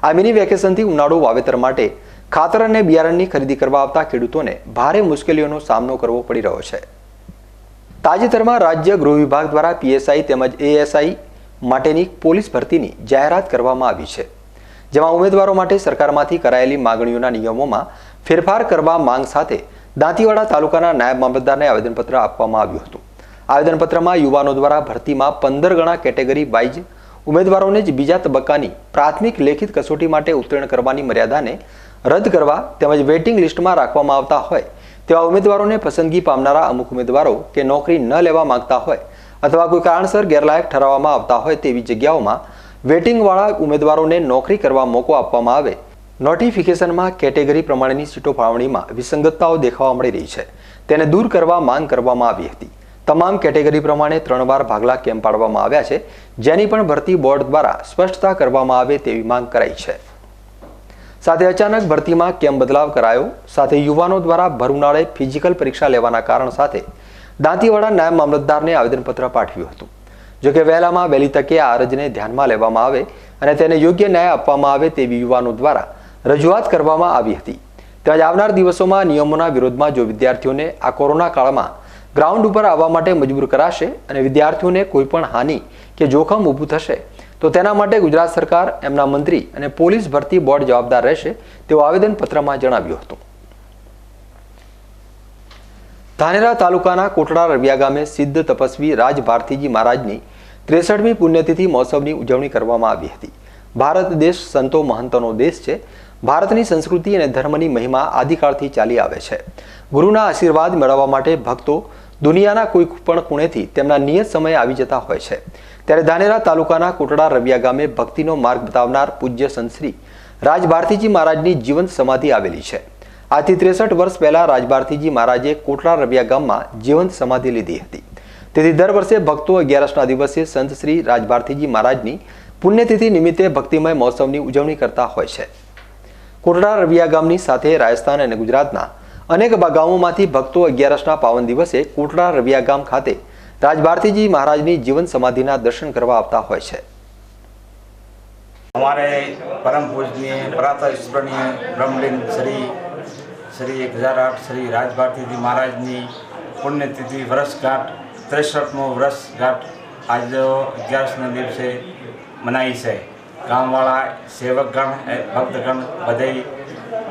આ મિની વેકેશનથી ઉનાળુ વાવેતર માટે ખાતર અને બિયારણની ખરીદી કરવા આવતા ખેડૂતોને ભારે મુશ્કેલીઓનો સામનો કરવો પડી રહ્યો છે. તાજેતરમાં રાજ્ય ગૃહ વિભાગ દ્વારા પીએસઆઈ તેમજ એએસઆઈ માટેની પોલીસ ભરતીની જાહેરાત કરવામાં આવી છે, જેમાં ઉમેદવારો માટે સરકારમાંથી કરાયેલી માંગણીઓના નિયમોમાં ફેરફાર કરવા માંગ સાથે દાંતીવાડા તાલુકાના નાયબ મામલતદારને આવેદનપત્ર આપવામાં આવ્યું હતું. આવેદનપત્રમાં યુવાનો દ્વારા ભરતીમાં 15 ગણા કેટેગરી વાઇઝ ઉમેદવારોને જ બીજા તબક્કાની પ્રાથમિક લેખિત કસોટી માટે ઉત્તીર્ણ કરવાની મર્યાદાને રદ કરવા તેમજ વેઇટિંગ લિસ્ટમાં રાખવામાં આવતા હોય તેવા ઉમેદવારોને પસંદગી પામનારા અમુક ઉમેદવારો કે નોકરી ન લેવા માંગતા હોય અથવા કોઈ કારણસર ગેરલાયક ઠરાવવામાં આવતા હોય તેવી જગ્યાઓમાં વેઇટિંગવાળા ઉમેદવારોને નોકરી કરવા મોકો આપવામાં આવે. નોટિફિકેશનમાં કેટેગરી પ્રમાણેની સીટો ફાળવણીમાં વિસંગતતાઓ દેખાવા મળી રહી છે, તેને દૂર કરવા માંગ કરવામાં આવી હતી. તમામ કેટેગરી પ્રમાણે 3 વાર ભાગલા કેમ પાડવામાં આવ્યા છે, જેની પણ ભરતી બોર્ડ દ્વારા સ્પષ્ટતા કરવામાં આવે તેવી માંગ કરાઈ છે. સાથે અચાનક ભરતીમાં કેમ બદલાવ કરાયો, સાથે યુવાનો દ્વારા ભર ઉનાળે ફિઝિકલ પરીક્ષા લેવાના કારણ સાથે દાંતીવાડા નાયબ મામલતદારને આવેદનપત્ર પાઠવ્યું હતું. જોકે વહેલામાં વહેલી તકે આ અરજને ધ્યાનમાં લેવામાં આવે અને તેને યોગ્ય ન્યાય આપવામાં આવે તેવી યુવાનો દ્વારા રજૂઆત કરવામાં આવી હતી. તેમજ આવનાર દિવસોમાં નિયમોના વિરોધમાં જો વિદ્યાર્થીઓને આ કોરોના કાળમાં ગ્રાઉન્ડ ઉપર આવવા માટે મજબૂર કરાશે અને વિદ્યાર્થીઓને કોઈ પણ હાનિ કે જોખમ ઊભું થશે તો તેના માટે ગુજરાત સરકાર, એમના મંત્રી અને પોલીસ ભરતી બોર્ડ જવાબદાર રહેશે તેવું આવેદનપત્રમાં જણાવ્યું હતું. ધાનેરા તાલુકાના કોટડા રવિયા ગામે સિદ્ધ તપસ્વી રાજ ભારતીજી મહારાજની 63મી પુણ્યતિથિ મહોત્સવની ઉજવણી કરવામાં આવી હતી. ભારત દેશ સંતો મહંતોનો દેશ છે. ભારતની સંસ્કૃતિ અને ધર્મની મહિમા આદિકાળથી ચાલી આવે છે. ગુરુના આશીર્વાદ મેળવવા માટે ભક્તો દુનિયાના કોઈ પણ ખૂણેથી તેમના નિયત સમયે આવી જતા હોય છે. ત્યારે ધાનેરા તાલુકાના કોટડા રવિયા ગામે ભક્તિનો માર્ગ બતાવનાર પૂજ્ય સંત શ્રી રાજ ભારતીજી મહારાજની જીવંત સમાધિ આવેલી છે. આજથી 63 વર્ષ પહેલા રાજ ભારતીજી મહારાજે કોટડા રવિયા ગામમાં જીવંત સમાધિ લીધી હતી. તેથી દર વર્ષે ભક્તો 11ના દિવસે સંત શ્રી રાજ ભારતીજી મહારાજની પુણ્યતિથિ નિમિત્તે ભક્તિમય મહોત્સવની ઉજવણી કરતા હોય છે. કોટડા રવિયા ગામની સાથે રાજસ્થાન અને ગુજરાતના અનેક ગામોમાંથી ભક્તો 11ના પાવન દિવસે કોટડા રવિયા ગામ ખાતે રાજ ભારતીજી મહારાજની જીવન સમાધિના દર્શન કરવા આવતા હોય છે. हमारे परम पूजनीय प्रातः स्मरणीय ब्रह्मलिंग श्री 1008 श्री राज भारतीजी महाराजની પુણ્યતિથિ વર્ષગાંઠ 63મો વર્ષગાંઠ આજ 11ના દિવસે મનાઈ છે. ગામવાળા સેવકગણ ભક્તગણ બધે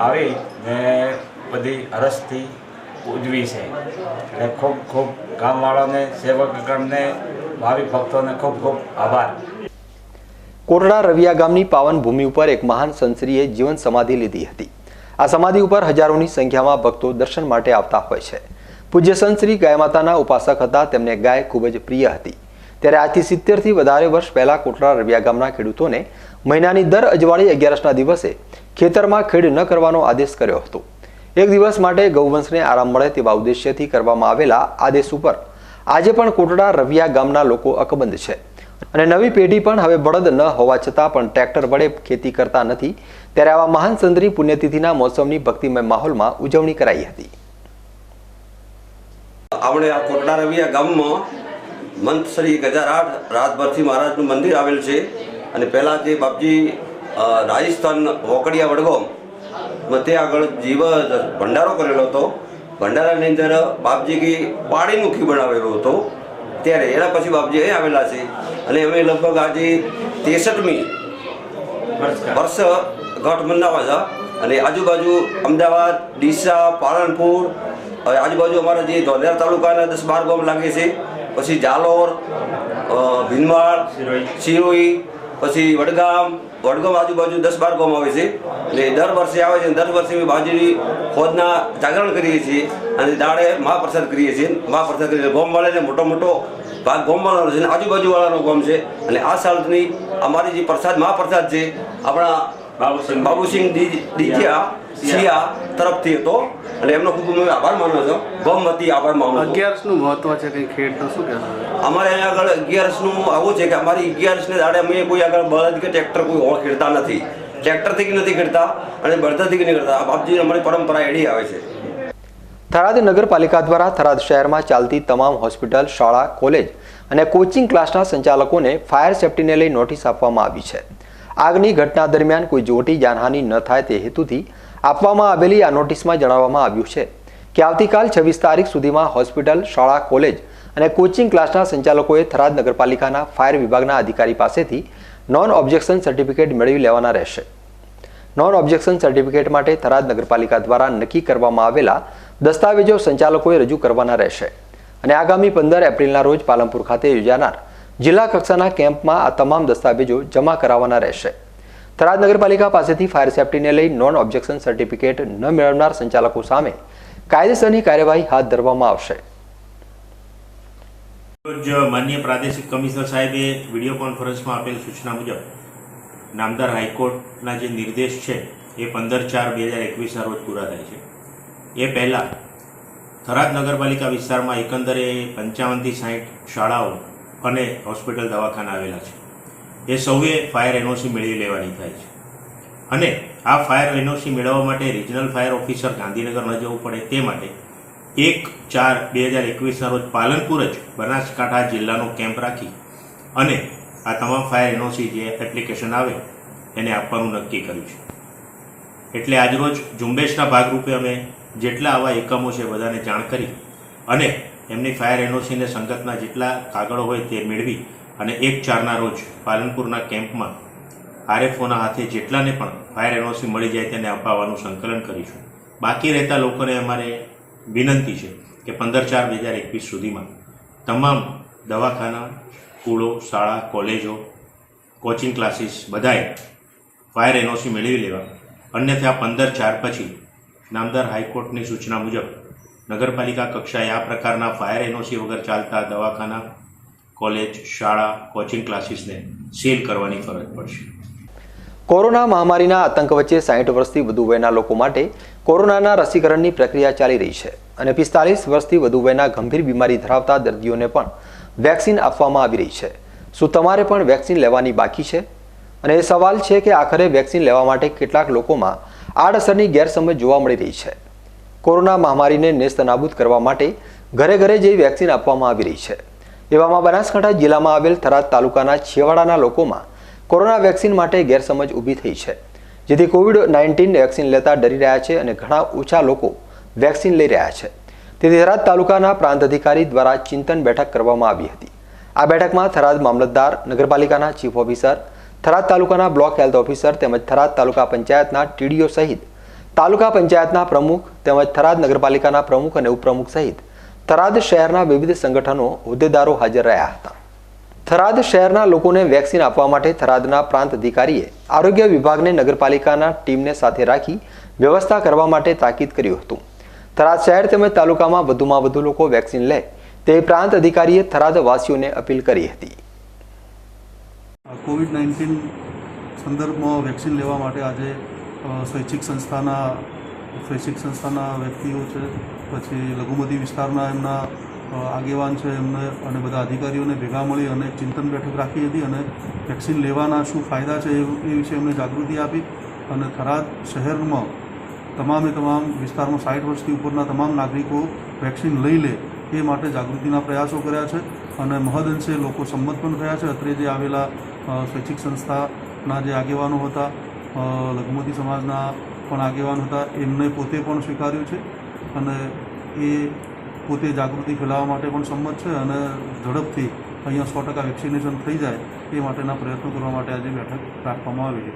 આવી ને બધી હરસથી ઉજવી છે. એટલે ખૂબ ખૂબ ગામવાળાને સેવકગણને ભાવિ ભક્તોને ખૂબ ખૂબ આભાર. કોટડા રવિયા ગામની પાવન ભૂમિ ઉપર એક મહાન સંતશ્રીએ જીવન સમાધિ લીધી હતી. આ સમાધિ ઉપર હજારોની સંખ્યામાં ભક્તો દર્શન માટે આવતા હોય છે. પૂજ્ય સંતશ્રી ગાય માતાના ઉપાસક હતા. તેમને ગાય ખૂબ જ પ્રિય હતી. ત્યારે આજથી 70થી વધારે વર્ષ પહેલા કોટડા રવિયા ગામના ખેડૂતોને મહિનાની દર અજવાળી 11ના દિવસે ખેતરમાં ખેડ ન કરવાનો આદેશ કર્યો હતો. એક દિવસ માટે ગૌવંશને આરામ મળે તેવા ઉદ્દેશ્યથી કરવામાં આવેલા આદેશ ઉપર આજે પણ કોટડા રવિયા ગામના લોકો અકબંધ છે અને નવી પેઢી પણ હવે બળદ ન હોવા છતાં પણ ટ્રેક્ટર વડે ખેતી કરતા નથી. ત્યારે આવા મહાન સંતની પુણ્યતિથિના મહોત્સવની ભક્તિમય માહોલમાં ઉજવણી કરાઈ હતી. આપણે આ કોટડા રવિયા ગામમાં મંત શ્રી 1008 રાજ ભારતી મહારાજનું મંદિર આવેલ છે અને પહેલાં જે બાપજી રાજસ્થાન વોકડિયા વડગામ તે આગળ જીવ ભંડારો કરેલો હતો. ભંડારાની અંદર બાપજી કી પાણીનું ખી બનાવેલો હતો. ત્યારે એના પછી બાપજી અહીં આવેલા છે અને અમે લગભગ આજે 63મી વર્ષ ઘટ મનાવા છે. અને આજુબાજુ અમદાવાદ, ડીસા, પાલનપુર, આજુબાજુ અમારા જે ધોલેરા તાલુકાના 10-12 ગામ લાગે છે. પછી જાલોર, ભીનમાળ, સિરોઈ, પછી વડગામ, વડગામ આજુબાજુ 10-12 ગામ આવે છે અને દર વર્ષે આવે છે. દર વર્ષે અમે બાવજીની ખોદના જાગરણ કરીએ છીએ અને દાડે મહાપ્રસાદ કરીએ છીએ. મહાપ્રસાદ કરીને ગામવાળાને મોટો ભાગ ગામવાળાનો છે અને આજુબાજુવાળાનો ગામ છે. અને આ સાલની અમારી જે પ્રસાદ મહાપ્રસાદ છે આપણા બાબુસિંહ ડીજિયા સિયા તરફથી હતો અને એમનો ખૂબ અમે આભાર માનો છો. ગામ વતી આભાર માનો છું. 11નું મહત્વ છે કંઈ ખેડનું શું કહેશો? અમારે અહીંયા આગળ 11નું આવું છે કે અમારી 11ને દાડે અમે કોઈ આગળ બળદ કે ટ્રેક્ટર કોઈ ઓળ ખેડતા નથી. ટ્રેક્ટરથી નથી ખેડતા અને બળદથી નહીં ખેડતા. આ બાપજી અમારી પરંપરા એડી આવે છે. થરાદ નગરપાલિકા દ્વારા થરાદ શહેરમાં ચાલતી તમામ હોસ્પિટલ, શાળા, કોલેજ અને કોચિંગ ક્લાસના સંચાલકોને ફાયર સેફટીને લઈ નોટિસ આપવામાં આવી છે. આગની ઘટના દરમિયાન કોઈ મોટી જાનહાનિ ન થાય તે હેતુથી આપવામાં આવેલી આ નોટિસમાં જણાવવામાં આવ્યું છે કે આવતીકાલ 26 તારીખ સુધીમાં હોસ્પિટલ, શાળા, કોલેજ અને કોચિંગ ક્લાસના સંચાલકોએ થરાદ નગરપાલિકાના ફાયર વિભાગના અધિકારી પાસેથી નોન ઓબ્જેક્શન સર્ટિફિકેટ મેળવી લેવાના રહેશે. નોન ઓબ્જેક્શન સર્ટિફિકેટ માટે થરાદ નગરપાલિકા દ્વારા નક્કી કરવામાં આવેલા દસ્તાવેજો સંચાલકોએ રજૂ કરવાના રહેશે અને આગામી 15 એપ્રિલના રોજ પાલનપુર ખાતે યોજાનાર જિલ્લા કક્ષાના કેમ્પમાં આ તમામ દસ્તાવેજો જમા કરાવવાના રહેશે. થરાદ નગરપાલિકા પાસેથી ફાયર સેફટીને લઈ નોન ઓબ્જેક્શન સર્ટિફિકેટ ન મેળવનાર સંચાલકો સામે કાયદેસરની કાર્યવાહી હાથ ધરવામાં આવશે. માનનીય પ્રાદેશિક કમિશનર સાહેબે વિડીયો કોન્ફરન્સમાં આપેલ સૂચના મુજબ નામદાર હાઈકોર્ટના જે નિર્દેશ છે એ 15/4/2021ના રોજ પૂરા થાય છે. એ પહેલાં થરાદ નગરપાલિકા વિસ્તારમાં એકંદરે 55થી 60 શાળાઓ અને હોસ્પિટલ દવાખાના આવેલા છે. એ સૌએ ફાયર એનઓસી મેળવી લેવાની થાય છે અને આ ફાયર એનઓસી મેળવવા માટે રિજનલ ફાયર ઓફિસર ગાંધીનગર ન જવું પડે તે માટે 1/4/2021ના રોજ પાલનપુર જ બનાસકાંઠા જિલ્લાનો કેમ્પ રાખી અને આ તમામ ફાયર એનઓસી જે એપ્લિકેશન આવે એને આપવાનું નક્કી કર્યું છે. એટલે આજરોજ ઝુંબેશના ભાગરૂપે અમે જેટલા આવા એકમો છે બધાને જાણ કરી અને એમની ફાયર એનઓસીને સંગતના જેટલા કાગળો હોય તે મેળવી અને 1/4ના રોજ પાલનપુરના કેમ્પમાં આરએફઓના હાથે જેટલાને પણ ફાયર એનઓસી મળી જાય તેને અપાવવાનું સંકલન કરીશું. બાકી રહેતા લોકોને અમારે વિનંતી છે કે 15/4/2021 સુધીમાં તમામ દવાખાના, સ્કૂલો, શાળા, કોલેજો, કોચિંગ ક્લાસીસ બધાએ ફાયર એનઓસી મેળવી લેવા. અન્યથા 15/4 પછી નામદાર હાઈકોર્ટની સૂચના મુજબ નગરપાલિકા કક્ષાએ આ પ્રકારના ફાયર એનઓસી વગર ચાલતા દવાખાના, કોલેજ, શાળા, કોચિંગ ક્લાસીસને સીલ કરવાની ફરજ પડશે. કોરોના મહામારીના આતંક વચ્ચે 60 વર્ષથી વધુ વયના લોકો માટે કોરોનાના રસીકરણની પ્રક્રિયા ચાલી રહી છે અને 45 વર્ષથી વધુ વયના ગંભીર બીમારી ધરાવતા દર્દીઓને પણ વેક્સિન આપવામાં આવી રહી છે. શું તમારે પણ વેક્સિન લેવાની બાકી છે? અને એ સવાલ છે કે આખરે વેક્સિન લેવા માટે કેટલાક લોકોમાં આડઅસરની ગેરસમજ જોવા મળી રહી છે. કોરોના મહામારીને નેસ્તનાબૂદ કરવા માટે ઘરે ઘરે જઈ વેક્સિન આપવામાં આવી રહી છે. એવામાં બનાસકાંઠા જિલ્લામાં આવેલ થરાદ તાલુકાના છેવાડાના લોકોમાં કોરોના વેક્સિન માટે ગેરસમજ ઊભી થઈ છે, જેથી COVID-19 વેક્સિન લેતા ડરી રહ્યા છે અને ઘણા ઓછા લોકો વેક્સિન લઈ રહ્યા છે. તેથી થરાદ તાલુકાના પ્રાંત અધિકારી દ્વારા ચિંતન બેઠક કરવામાં આવી હતી. આ બેઠકમાં થરાદ મામલતદાર, નગરપાલિકાના ચીફ ઓફિસર, થરાદ તાલુકાના બ્લોક હેલ્થ ઓફિસર તેમજ થરાદ તાલુકા પંચાયતના TDO સહિત તાલુકા પંચાયતના પ્રમુખ તેમજ થરાદ નગરપાલિકાના પ્રમુખ અને ઉપપ્રમુખ સહિત થરાદ શહેરના વિવિધ સંગઠનો, હોદ્દેદારો હાજર રહ્યા હતા. થરાદ શહેરના લોકોને વેક્સિન આપવા માટે થરાદના પ્રાંત અધિકારીએ આરોગ્ય વિભાગને નગરપાલિકાના ટીમને સાથે રાખી વ્યવસ્થા કરવા માટે તાકીદ કર્યું હતું. થરાદ શહેર તેમજ તાલુકામાં વધુમાં વધુ લોકો વેક્સિન લે તે પ્રાંત અધિકારીએ થરાદ વાસીઓને અપીલ કરી હતી. COVID-19 સંદર્ભમાં વેક્સિન લેવા માટે આજે સ્વૈચ્છિક સંસ્થાના વ્યક્તિઓ છે, પછી લઘુમતી વિસ્તારના એમના આગેવાન છે એમને અને બધા અધિકારીઓને ભેગા મળી અને ચિંતન બેઠક રાખી હતી અને વેક્સિન લેવાના શું ફાયદા છે એ વિશે એમને જાગૃતિ આપી અને થરાદ શહેરમાં તમામ વિસ્તારમાં 60 વર્ષથી ઉપરના તમામ નાગરિકો વેક્સિન લઈ લે એ માટે જાગૃતિના પ્રયાસો કર્યા છે અને મહદઅંશે લોકો સંમત પણ થયા છે. અત્રે જે આવેલા સ્વૈચ્છિક સંસ્થાના જે આગેવાનો હતા, લઘુમતી સમાજના પણ આગેવાન હતા, એમને પોતે પણ સ્વીકાર્યું છે અને એ પોતે જાગૃતિ ફેલાવવા માટે પણ સંમત છે અને ઝડપથી અહીંયા 100% વેક્સિનેશન થઈ જાય એ માટેના પ્રયત્નો કરવા માટે આજે બેઠક રાખવામાં આવી છે.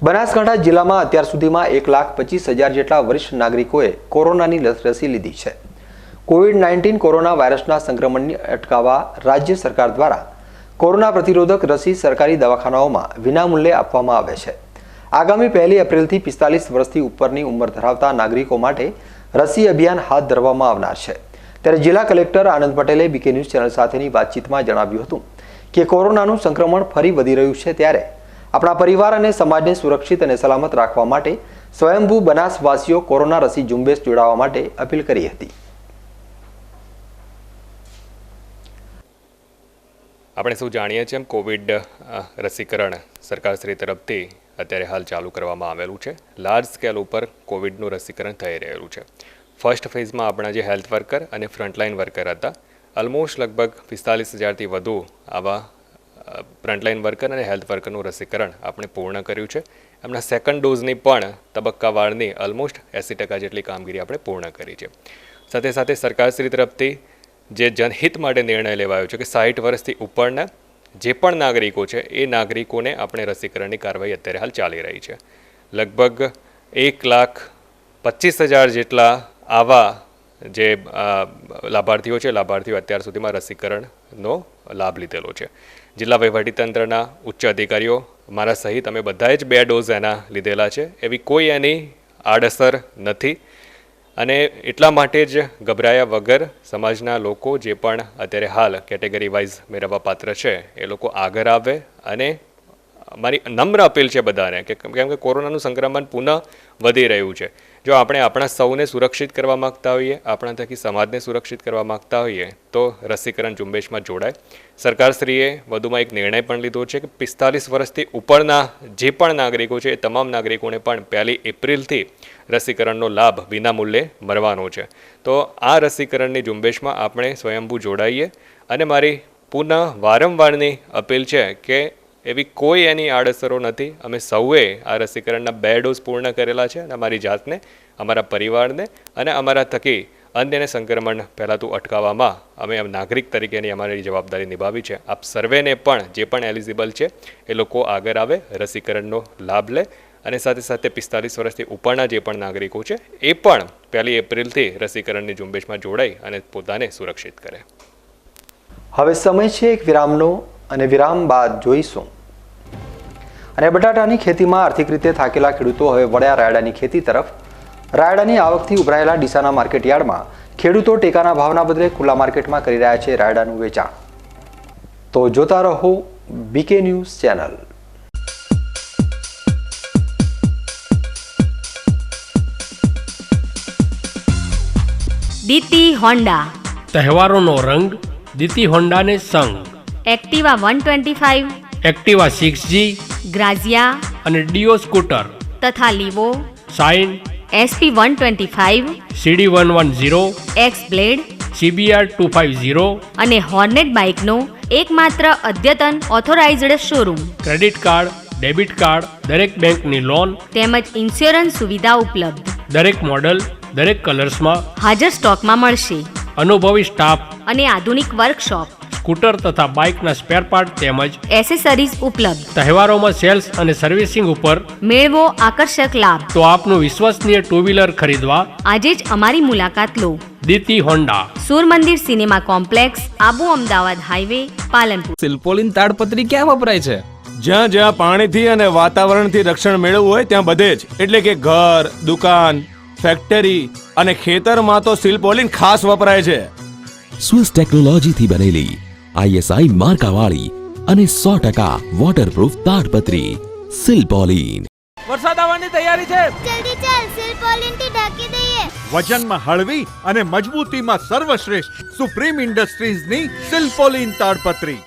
બનાસકાંઠા જિલ્લામાં અત્યાર સુધીમાં 1,25,000 જેટલા વરિષ્ઠ નાગરિકોએ કોરોનાની રસી લીધી છે. COVID-19 કોરોના વાયરસના સંક્રમણને અટકાવવા રાજ્ય સરકાર દ્વારા કોરોના પ્રતિરોધક રસી સરકારી દવાખાનાઓમાં વિનામૂલ્યે આપવામાં આવે છે. આગામી 1 એપ્રિલથી 45 વર્ષથી ઉપરની ઉંમર ધરાવતા નાગરિકો માટે રસી અભિયાન હાથ ધરવામાં આવનાર છે. ત્યારે જિલ્લા કલેક્ટર આનંદ પટેલે બીકે ન્યૂઝ ચેનલ સાથેની વાતચીતમાં જણાવ્યું હતું કે કોરોનાનું સંક્રમણ ફરી વધી રહ્યું છે, ત્યારે આપણા પરિવાર અને સમાજને સુરક્ષિત અને સલામત રાખવા માટે સ્વયંભૂ બનાસવાસીઓ કોરોના રસી ઝુંબેશ જોડાવા માટે અપીલ કરી હતી. આપણે સૌ જાણીએ છીએ એમ કોવિડ રસીકરણ સરકારશ્રી તરફથી અત્યારે હાલ ચાલુ કરવામાં આવેલું છે. લાર્જ સ્કેલ ઉપર કોવિડનું રસીકરણ થઈ રહેલું છે. ફર્સ્ટ ફેઝમાં આપણા જે હેલ્થ વર્કર અને ફ્રન્ટલાઇન વર્કર હતા, ઓલમોસ્ટ લગભગ 45,000થી વધુ આવા ફ્રન્ટલાઇન વર્કર અને હેલ્થ વર્કરનું રસીકરણ આપણે પૂર્ણ કર્યું છે. એમના સેકન્ડ ડોઝની પણ તબક્કાવારની ઓલમોસ્ટ 80% જેટલી કામગીરી આપણે પૂર્ણ કરી છે. સાથે સાથે સરકારશ્રી તરફથી જે જનહિત માટે નિર્ણય લેવાયો છે કે 60 વર્ષથી ઉપરના જે પણ નાગરિકો છે એ નાગરિકોને આપણે રસીકરણની કાર્યવાહી અત્યારે હાલ ચાલી રહી છે. લગભગ 1,25,000 જેટલા આવા જે લાભાર્થીઓ છે, લાભાર્થીઓ અત્યાર સુધીમાં રસીકરણનો લાભ લીધેલો છે. જિલ્લા વહીવટીતંત્રના ઉચ્ચ અધિકારીઓ મારા સહિત અમે બધાએ જ 2 ડોઝ એના લીધેલા છે. એવી કોઈ એની આડઅસર નથી અને એટલા માટે જ ગભરાયા વગર સમાજના લોકો જે પણ અત્યારે હાલ કેટેગરી વાઇઝ મેળવવા પાત્ર છે એ લોકો આગળ આવે. અને મારી નમ્ર અપીલ છે બધાને કે કેમ કે કોરોનાનું સંક્રમણ પુનઃ વધી રહ્યું છે. જો આપણે આપણા સૌને સુરક્ષિત કરવા માગતા હોઈએ, આપણા થકી સમાજને સુરક્ષિત કરવા માગતા હોઈએ તો રસીકરણ ઝુંબેશમાં જોડાય. સરકારશ્રીએ વધુમાં એક નિર્ણય પણ લીધો છે કે 45 વર્ષથી ઉપરના જે પણ નાગરિકો છે એ તમામ નાગરિકોને પણ 1 એપ્રિલથી રસીકરણનો લાભ વિનામૂલ્યે મળવાનો છે. તો આ રસીકરણની ઝુંબેશમાં આપણે સ્વયંભૂ જોડાઈએ. અને મારી પુનઃ વારંવારની અપીલ છે કે એવી કોઈ એની આડઅસરો નથી. અમે સૌએ આ રસીકરણના 2 ડોઝ પૂર્ણ કરેલા છે અને અમારી જાતને, અમારા પરિવારને અને અમારા થકી અન્યને સંક્રમણ ફેલાતું અટકાવવામાં અમે નાગરિક તરીકેની અમારી જવાબદારી નિભાવી છે. આપ સર્વેને પણ જે પણ એલિજિબલ છે એ લોકો આગળ આવે, રસીકરણનો લાભ લે અને સાથે સાથે 45 વર્ષથી ઉપરના જે પણ નાગરિકો છે એ પણ 1 એપ્રિલથી રસીકરણની ઝુંબેશમાં જોડાઈ અને પોતાને સુરક્ષિત કરે. હવે સમય છે એક વિરામનો અને વિરામ બાદ જોઈશું. અને બટાટાની ખેતીમાં આર્થિક રીતે થાકેલા ખેડૂતો હવે વળ્યા રાયડાની ખેતી તરફ. રાયડાની આવકથી ઉભરાયેલા ડીસાના માર્કેટ યાર્ડમાં ખેડૂતો ટેકાના ભાવના બદલે ખુલ્લા માર્કેટમાં કરી રહ્યા છે રાયડાનું વેચાણ. તો જોતા રહો બીકે ન્યૂઝ ચેનલ. દીતી હોન્ડા, તહેવારોનો રંગ, દીતી હોન્ડાને સંગ. એક્ટિવા 125, એક્ટિવા 6G, ગ્રાઝિયા અને ડીઓ સ્કૂટર તથા Livo, Shine, SP 125, CD 110, X blade, CBR 250 અને હોર્નેટ બાઇકનો એકમાત્ર અદ્યતન authorized showroom. Credit card, debit card, દરેક બેંકની લોન તેમજ ઇન્સ્યોરન્સ સુવિધા ઉપલબ્ધ. દરેક મોડલ, દરેક કલર્સમાં હાજર સ્ટોકમાં મળશે. અનુભવી સ્ટાફ અને આધુનિક વર્કશોપ. સ્કૂટર તથા બાઇકના સ્પેર પાર્ટ તેમજ એસેસરીઝ ઉપલબ્ધ. તહેવારોમાં સેલ્સ અને સર્વિસિંગ ઉપર મેળવો આકર્ષક લાભ. તો આપનું વિશ્વસનીય 2 વ્હીલર ખરીદવા આજે જ અમારી મુલાકાત લો. દીતી Honda, Sur Mandir cinema complex, Abu Ahmedabad highway, Palanpur. Silpaulin તાડપત્રી ક્યાં વપરાય છે? જ્યાં જ્યાં પાણીથી અને વાતાવરણથી રક્ષણ મેળવવું હોય ત્યાં બધે જ. એટલે કે ઘર, દુકાન, ફેક્ટરી અને ખેતરમાં તો સિલ્પોલિન ખાસ વપરાય છે. સ્વિસ ટેકનોલોજીથી બનેલી ISI માર્કાવાળી અને 100% વોટરપ્રૂફ તાડપત્રી સિલ્પોલિન. વરસાદ આવવાની તૈયારી છે. જલ્દી ચાલ, સિલ્પોલિન થી ઢાંકી દઈએ. વજનમાં હળવી અને મજબૂતીમાં સર્વશ્રેષ્ઠ સુપ્રીમ ઇન્ડસ્ટ્રીઝની સિલ્પોલિન તાડપત્રી.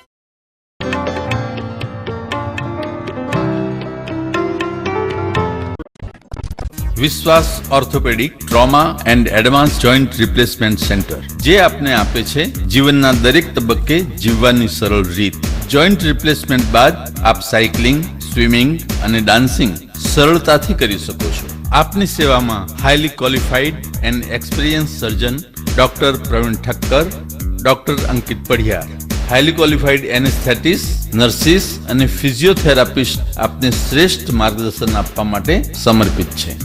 વિશ્વાસ orthopaedic trauma and advance joint replacement centre, જે આપને આપે છે જીવનના દરેક તબક્કે જીવવાની સરળ રીત. જોઈન્ટ રિપ્લેસમેન્ટ બાદ આપ સાયકલિંગ, સ્વિમિંગ અને ડાન્સિંગ સરળતાથી કરી શકો છો. આપની સેવામાં highly qualified and experience surgeon doctor Pravin Thakkar, doctor Ankit Padhiyar, highly qualified anaesthetist, nurses અને ફિઝિયોથેરાપિસ્ટ આપને શ્રેષ્ઠ માર્ગદર્શન આપવા માટે સમર્પિત છે.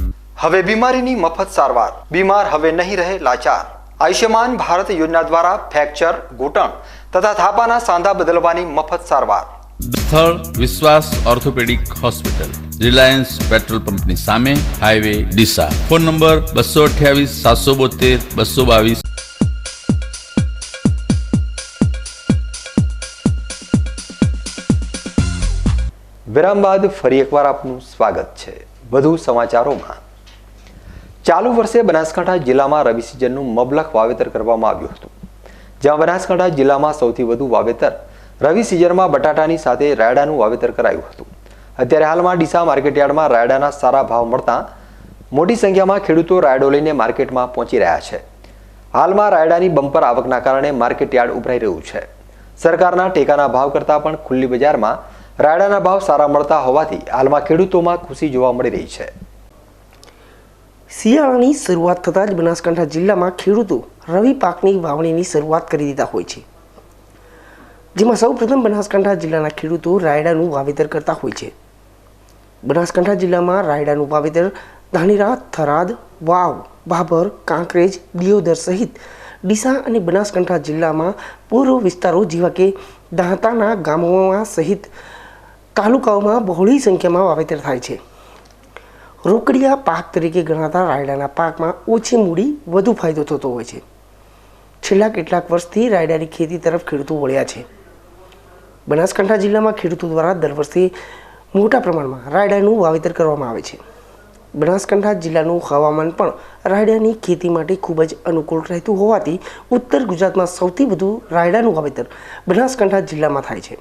હવે બીમારીની મફત સારવાર. બીમાર હવે નહીં રહે લાચાર. આયુષ્યમાન ભારત યોજના દ્વારા ફ્રેક્ચર, ઘૂંટણ તથા થાપાના સાંધા બદલવાની મફત સારવાર. સ્થળ વિશ્વાસ ઓર્થોપેડિક હોસ્પિટલ, રિલાયન્સ પેટ્રોલ પંપની સામે, હાઈવે ડીસા. Phone number 228 772 222. વિરામ બાદ ફરી એકવાર આપનું સ્વાગત છે. વધુ સમાચારોમાં. ચાલુ વર્ષે બનાસકાંઠા જિલ્લામાં રવિ સિઝનનું મબલખ વાવેતર કરવામાં આવ્યું હતું, જ્યાં બનાસકાંઠા જિલ્લામાં સૌથી વધુ વાવેતર રવિ સિઝનમાં બટાટાની સાથે રાયડાનું વાવેતર કરાયું હતું. અત્યારે હાલમાં ડીસા માર્કેટયાર્ડમાં રાયડાના સારા ભાવ મળતા મોટી સંખ્યામાં ખેડૂતો રાયડો લઈને માર્કેટમાં પહોંચી રહ્યા છે. હાલમાં રાયડાની બમ્પર આવકના કારણે માર્કેટયાર્ડ ઉભરાઈ રહ્યું છે. સરકારના ટેકાના ભાવ કરતાં પણ ખુલ્લી બજારમાં રાયડાના ભાવ સારા મળતા હોવાથી હાલમાં ખેડૂતોમાં ખુશી જોવા મળી રહી છે. શિયાળાની શરૂઆત થતાં જ બનાસકાંઠા જિલ્લામાં ખેડૂતો રવિ પાકની વાવણીની શરૂઆત કરી દીધા હોય છે, જેમાં સૌપ્રથમ બનાસકાંઠા જિલ્લાના ખેડૂતો રાયડાનું વાવેતર કરતા હોય છે. બનાસકાંઠા જિલ્લામાં રાયડાનું વાવેતર ધાનેરા, થરાદ, વાવ, બાબર, કાંકરેજ, દિયોદર સહિત ડીસા અને બનાસકાંઠા જિલ્લામાં પૂર્વ વિસ્તારો જેવા કે દાંતાના ગામોમાં સહિત તાલુકાઓમાં બહોળી સંખ્યામાં વાવેતર થાય છે. રોકડિયા પાક તરીકે ગણાતા રાયડાના પાકમાં ઓછી મૂડી વધુ ફાયદો થતો હોય છે. છેલ્લા કેટલાક વર્ષથી રાયડાની ખેતી તરફ ખેડૂતો વળ્યા છે. બનાસકાંઠા જિલ્લામાં ખેડૂતો દ્વારા દર વર્ષે મોટા પ્રમાણમાં રાયડાનું વાવેતર કરવામાં આવે છે. બનાસકાંઠા જિલ્લાનું હવામાન પણ રાયડાની ખેતી માટે ખૂબ જ અનુકૂળ રહેતું હોવાથી ઉત્તર ગુજરાતમાં સૌથી વધુ રાયડાનું વાવેતર બનાસકાંઠા જિલ્લામાં થાય છે.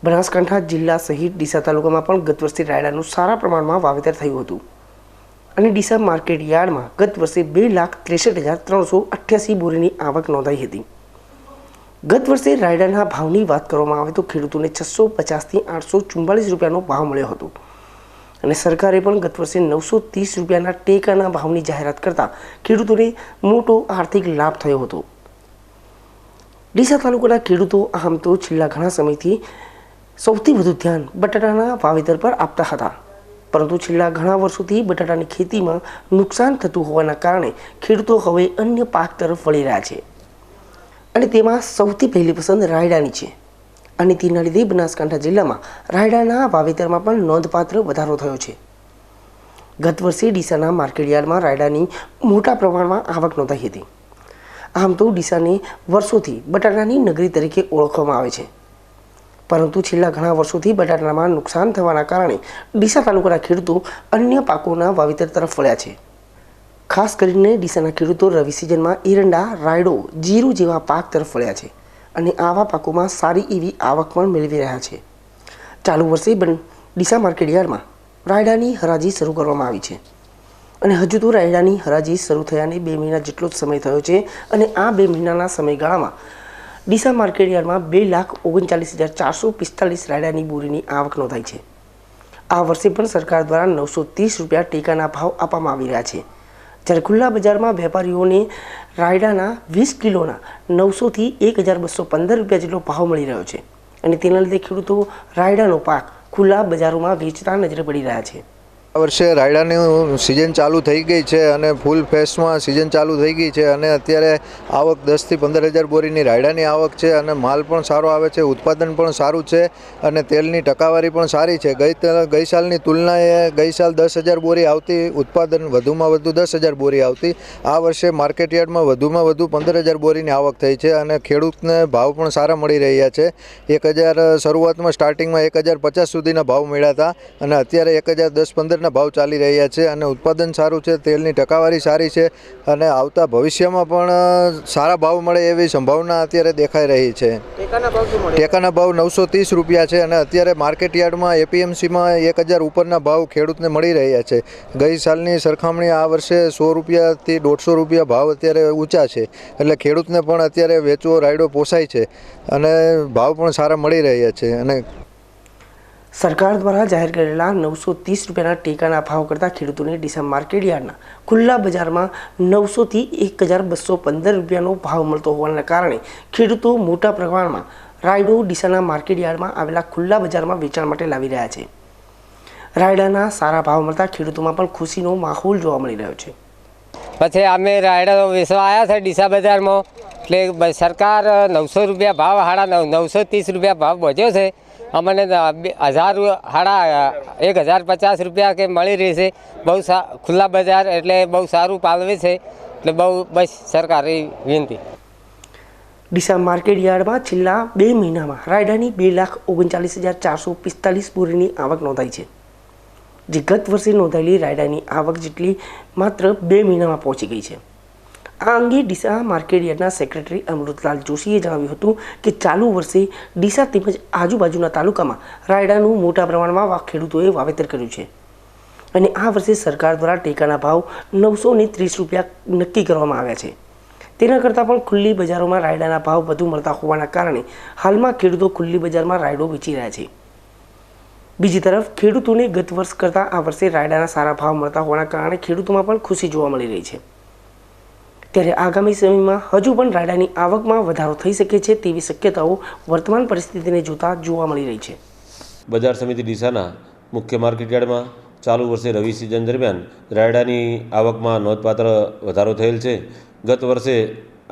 બનાસકાંઠા જિલ્લા સહિત ડીસા તાલુકામાં પણ ગત વર્ષે રાયડાનું સારા પ્રમાણમાં વાવેતર થયું હતું અને ડીસા માર્કેટ યાર્ડમાં ગત વર્ષે 2,63,388 બોરીની આવક નોંધાઈ હતી. ગત વર્ષે રાયડાના ભાવની વાત કરવામાં આવે તો ખેડૂતોને 650 થી 844 રૂપિયાનો ભાવ મળ્યો હતો અને સરકારે પણ ગત વર્ષે 930 રૂપિયાના ટેકાના ભાવની જાહેરાત કરતા ખેડૂતોને મોટો આર્થિક લાભ થયો હતો. ડીસા તાલુકાના ખેડૂતો આમ તો છેલ્લા ઘણા સમયથી સૌથી વધુ ધ્યાન બટાટાના વાવેતર પર આપતા હતા, પરંતુ છેલ્લા ઘણા વર્ષોથી બટાટાની ખેતીમાં નુકસાન થતું હોવાના કારણે ખેડૂતો હવે અન્ય પાક તરફ વળી રહ્યા છે અને તેમાં સૌથી પહેલી પસંદ રાયડાની છે અને તેના લીધે બનાસકાંઠા જિલ્લામાં રાયડાના વાવેતરમાં પણ નોંધપાત્ર વધારો થયો છે. ગત વર્ષે ડીસાના માર્કેટયાર્ડમાં રાયડાની મોટા પ્રમાણમાં આવક નોંધાઈ હતી. આમ તો ડીસાને વર્ષોથી બટાટાની નગરી તરીકે ઓળખવામાં આવે છે, પરંતુ છેલ્લા ઘણા વર્ષોથી બટાટામાં નુકસાન થવાના કારણે ડીસા તાલુકાના ખેડૂતો અન્ય પાકોના વાવેતર તરફ વળ્યા છે. ખાસ કરીને ડીસાના ખેડૂતો રવિ સિઝનમાં એરંડા, રાયડો, જીરું જેવા પાક તરફ વળ્યા છે અને આવા પાકોમાં સારી એવી આવક પણ મેળવી રહ્યા છે. ચાલુ વર્ષે ડીસા માર્કેટયાર્ડમાં રાયડાની હરાજી શરૂ કરવામાં આવી છે અને હજુ તો રાયડાની હરાજી શરૂ થયાને 2 મહિના જેટલો જ સમય થયો છે અને આ 2 મહિનાના સમયગાળામાં ડીસા માર્કેટયાર્ડમાં 2,39,445 રાયડાની બોરીની આવક નોંધાઈ છે. આ વર્ષે પણ સરકાર દ્વારા 930 રૂપિયા ટેકાના ભાવ આપવામાં આવી રહ્યા છે, જ્યારે ખુલ્લા બજારમાં વેપારીઓને રાયડાના 20 કિલોના 900 થી 1,215 રૂપિયા જેટલો ભાવ મળી રહ્યો છે અને તેના લીધે ખેડૂતો રાયડાનો પાક ખુલ્લા બજારોમાં વેચતા નજરે પડી રહ્યા છે. આ વર્ષે રાયડાની સિઝન ચાલુ થઈ ગઈ છે અને ફૂલ ફેસમાં સિઝન ચાલુ થઈ ગઈ છે અને અત્યારે આવક 10 થી 15,000 બોરીની રાયડાની આવક છે અને માલ પણ સારો આવે છે, ઉત્પાદન પણ સારું છે અને તેલની ટકાવારી પણ સારી છે. ગઈ સાલની તુલનાએ ગઈ સાલ 10,000 બોરી આવતી, ઉત્પાદન વધુમાં વધુ 10,000 બોરી આવતી. આ વર્ષે માર્કેટયાર્ડમાં વધુમાં વધુ 15,000 બોરીની આવક થઈ છે અને ખેડૂતને ભાવ પણ સારા મળી રહ્યા છે. 1,000 શરૂઆતમાં સ્ટાર્ટિંગમાં 1,050 સુધીના ભાવ મળ્યા હતા અને અત્યારે 1,010-15 ભાવ ચાલી રહ્યા છે અને ઉત્પાદન સારું છે, તેલની ટકાવારી સારી છે અને આવતા ભવિષ્યમાં પણ સારા ભાવ મળે એવી સંભાવના અત્યારે દેખાઈ રહી છે. ટેકાના ભાવ 930 રૂપિયા છે અને અત્યારે માર્કેટયાર્ડમાં એપીએમસીમાં 1,000 ઉપરના ભાવ ખેડૂતને મળી રહ્યા છે. ગઈ સાલની સરખામણી આ વર્ષે 100 રૂપિયાથી 150 રૂપિયા ભાવ અત્યારે ઊંચા છે, એટલે ખેડૂતને પણ અત્યારે વેચવો રાયડો પોસાય છે અને ભાવ પણ સારા મળી રહ્યા છે. અને સરકાર દ્વારા જાહેર કરેલા 930 રૂપિયાના ટેકાના ભાવ કરતાં ખેડૂતોને ડીસા માર્કેટયાર્ડના ખુલ્લા બજારમાં 900 થી 1,215 રૂપિયાનો ભાવ મળતો હોવાના કારણે ખેડૂતો મોટા પ્રમાણમાં રાયડો ડીસાના માર્કેટયાર્ડમાં આવેલા ખુલ્લા બજારમાં વેચાણ માટે લાવી રહ્યા છે. રાયડાના સારા ભાવ મળતા ખેડૂતોમાં પણ ખુશીનો માહોલ જોવા મળી રહ્યો છે. પછી અમે રાયડા વેચવા આવ્યા છે ડીસા બજારમાં એટલે સરકાર 900 રૂપિયા ભાવ 930 રૂપિયા ભાવ વધ્યો છે. અમને 1050 રૂપિયા કે મળી રહી છે. બહુ ખુલ્લા બજાર એટલે બહુ સારું પાલવે છે. એટલે બહુ બસ સરકારી વિનંતી. ડીસા માર્કેટ યાર્ડમાં છેલ્લા 2 મહિનામાં રાયડાની 2,39,445 બોરીની આવક નોંધાઈ છે, જે ગત વર્ષે નોંધાયેલી રાયડાની આવક જેટલી માત્ર 2 મહિનામાં પહોંચી ગઈ છે. આ અંગે ડીસા માર્કેટ યાર્ડના સેક્રેટરી અમૃતલાલ જોશીએ જણાવ્યું હતું કે ચાલુ વર્ષે ડીસા તેમજ આજુબાજુના તાલુકામાં રાયડાનું મોટા પ્રમાણમાં ખેડૂતોએ વાવેતર કર્યું છે અને આ વર્ષે સરકાર દ્વારા ટેકાના ભાવ 930 રૂપિયા નક્કી કરવામાં આવ્યા છે. તેના કરતાં પણ ખુલ્લી બજારોમાં રાયડાના ભાવ વધુ મળતા હોવાના કારણે હાલમાં ખેડૂતો ખુલ્લી બજારમાં રાયડો વેચી રહ્યા છે. બીજી તરફ ખેડૂતોને ગત વર્ષ કરતાં આ વર્ષે રાયડાના સારા ભાવ મળતા હોવાના કારણે ખેડૂતોમાં પણ ખુશી જોવા મળી રહી છે. ત્યારે આગામી સમયમાં હજુ પણ રાયડાની આવકમાં વધારો થઈ શકે છે તેવી શક્યતાઓ વર્તમાન પરિસ્થિતિને જોતા જોવા મળી રહી છે. બજાર સમિતિ ડીસાના મુખ્ય માર્કેટયાર્ડમાં ચાલુ વર્ષે રવિ સિઝન દરમિયાન રાયડાની આવકમાં નોંધપાત્ર વધારો થયેલ છે. ગત વર્ષે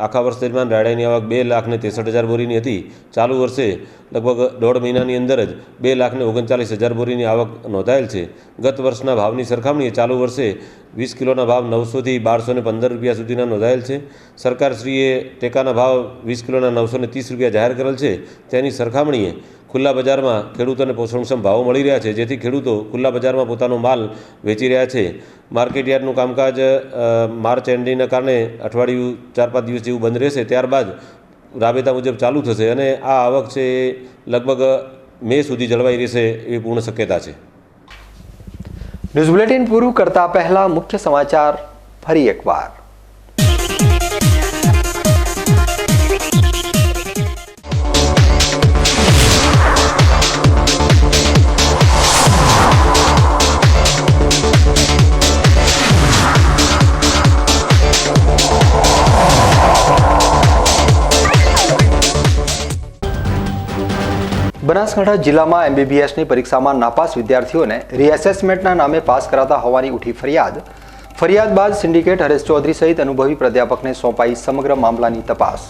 આખા વર્ષ દરમિયાન રાયડાની આવક 2,63,000 બોરીની હતી. ચાલુ વર્ષે લગભગ 1.5 મહિનાની અંદર જ 2,39,000 બોરીની આવક નોંધાયેલ છે. ગત વર્ષના ભાવની સરખામણીએ ચાલુ વર્ષે 20 કિલોના ભાવ 900 થી 1,215 રૂપિયા સુધીના નોંધાયેલ છે. સરકારશ્રીએ ટેકાના ભાવ 20 કિલોના 930 રૂપિયા જાહેર કરેલ છે. તેની સરખામણીએ ખુલ્લા બજારમાં ખેડૂતોને પોષણક્ષમ ભાવો મળી રહ્યા છે, જેથી ખેડૂતો ખુલ્લા બજારમાં પોતાનો માલ વેચી રહ્યા છે. માર્કેટયાર્ડનું કામકાજ માર્ચ એન્ડિંગના કારણે અઠવાડિયું 4-5 દિવસ જેવું બંધ રહેશે. ત્યારબાદ રાબેતા મુજબ ચાલુ થશે અને આ આવક છે એ લગભગ મે સુધી જળવાઈ રહેશે એવી પૂર્ણ શક્યતા છે. ન્યૂઝ બુલેટિન પૂરું કરતા પહેલા મુખ્ય સમાચાર ફરી એકવાર. બનાસકાંઠા જિલ્લામાં MBBSની પરીક્ષામાં નાપાસ વિદ્યાર્થીઓને રીએસેસમેન્ટના નામે પાસ કરાતા હોવાની ઉઠી ફરિયાદ બાદ સિન્ડિકેટ હરેશ ચૌધરી સહિત અનુભવી પ્રાધ્યાપકને સોંપાઈ સમગ્ર મામલાની તપાસ.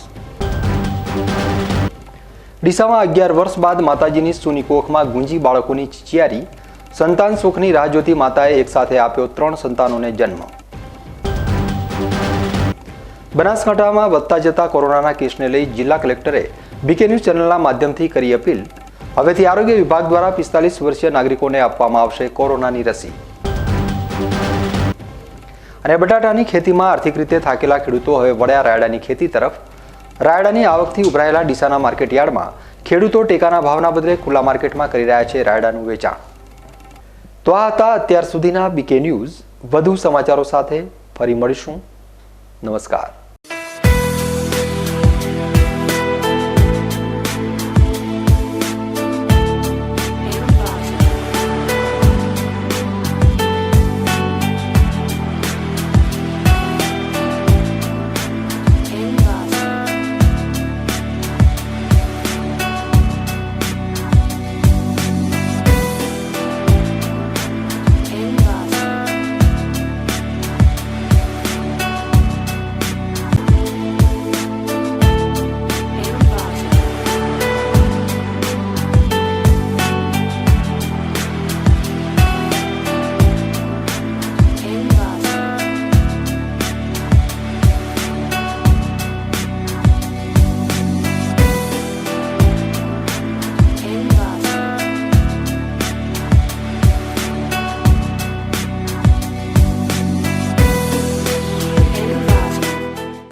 ડીસામાં 11 વર્ષ બાદ માતાજીની સૂની કોખમાં ગુંજી બાળકોની ચિચિયારી. સંતાન સુખની રાહ જોતી માતાએ એકસાથે આપ્યો 3 સંતાનોને જન્મ. બનાસકાંઠામાં વધતા જતા કોરોનાના કેસને લઈ જિલ્લા કલેક્ટરે BK ન્યૂઝ ચેનલના માધ્યમથી કરી અપીલ. હવેથી આરોગ્ય વિભાગ દ્વારા 45 વર્ષીય નાગરિકોને આપવામાં આવશે કોરોનાની રસી. અને બટાટાની ખેતીમાં આર્થિક રીતે થાકેલા ખેડૂતો હવે વળ્યા રાયડાની ખેતી તરફ. રાયડાની આવકથી ઉભરાયેલા ડીસાના માર્કેટ યાર્ડમાં ખેડૂતો ટેકાના ભાવના બદલે ખુલ્લા માર્કેટમાં કરી રહ્યા છે રાયડાનું વેચાણ. તો આ હતા અત્યાર સુધીના BK ન્યૂઝ. વધુ સમાચારો સાથે ફરી મળીશું. નમસ્કાર.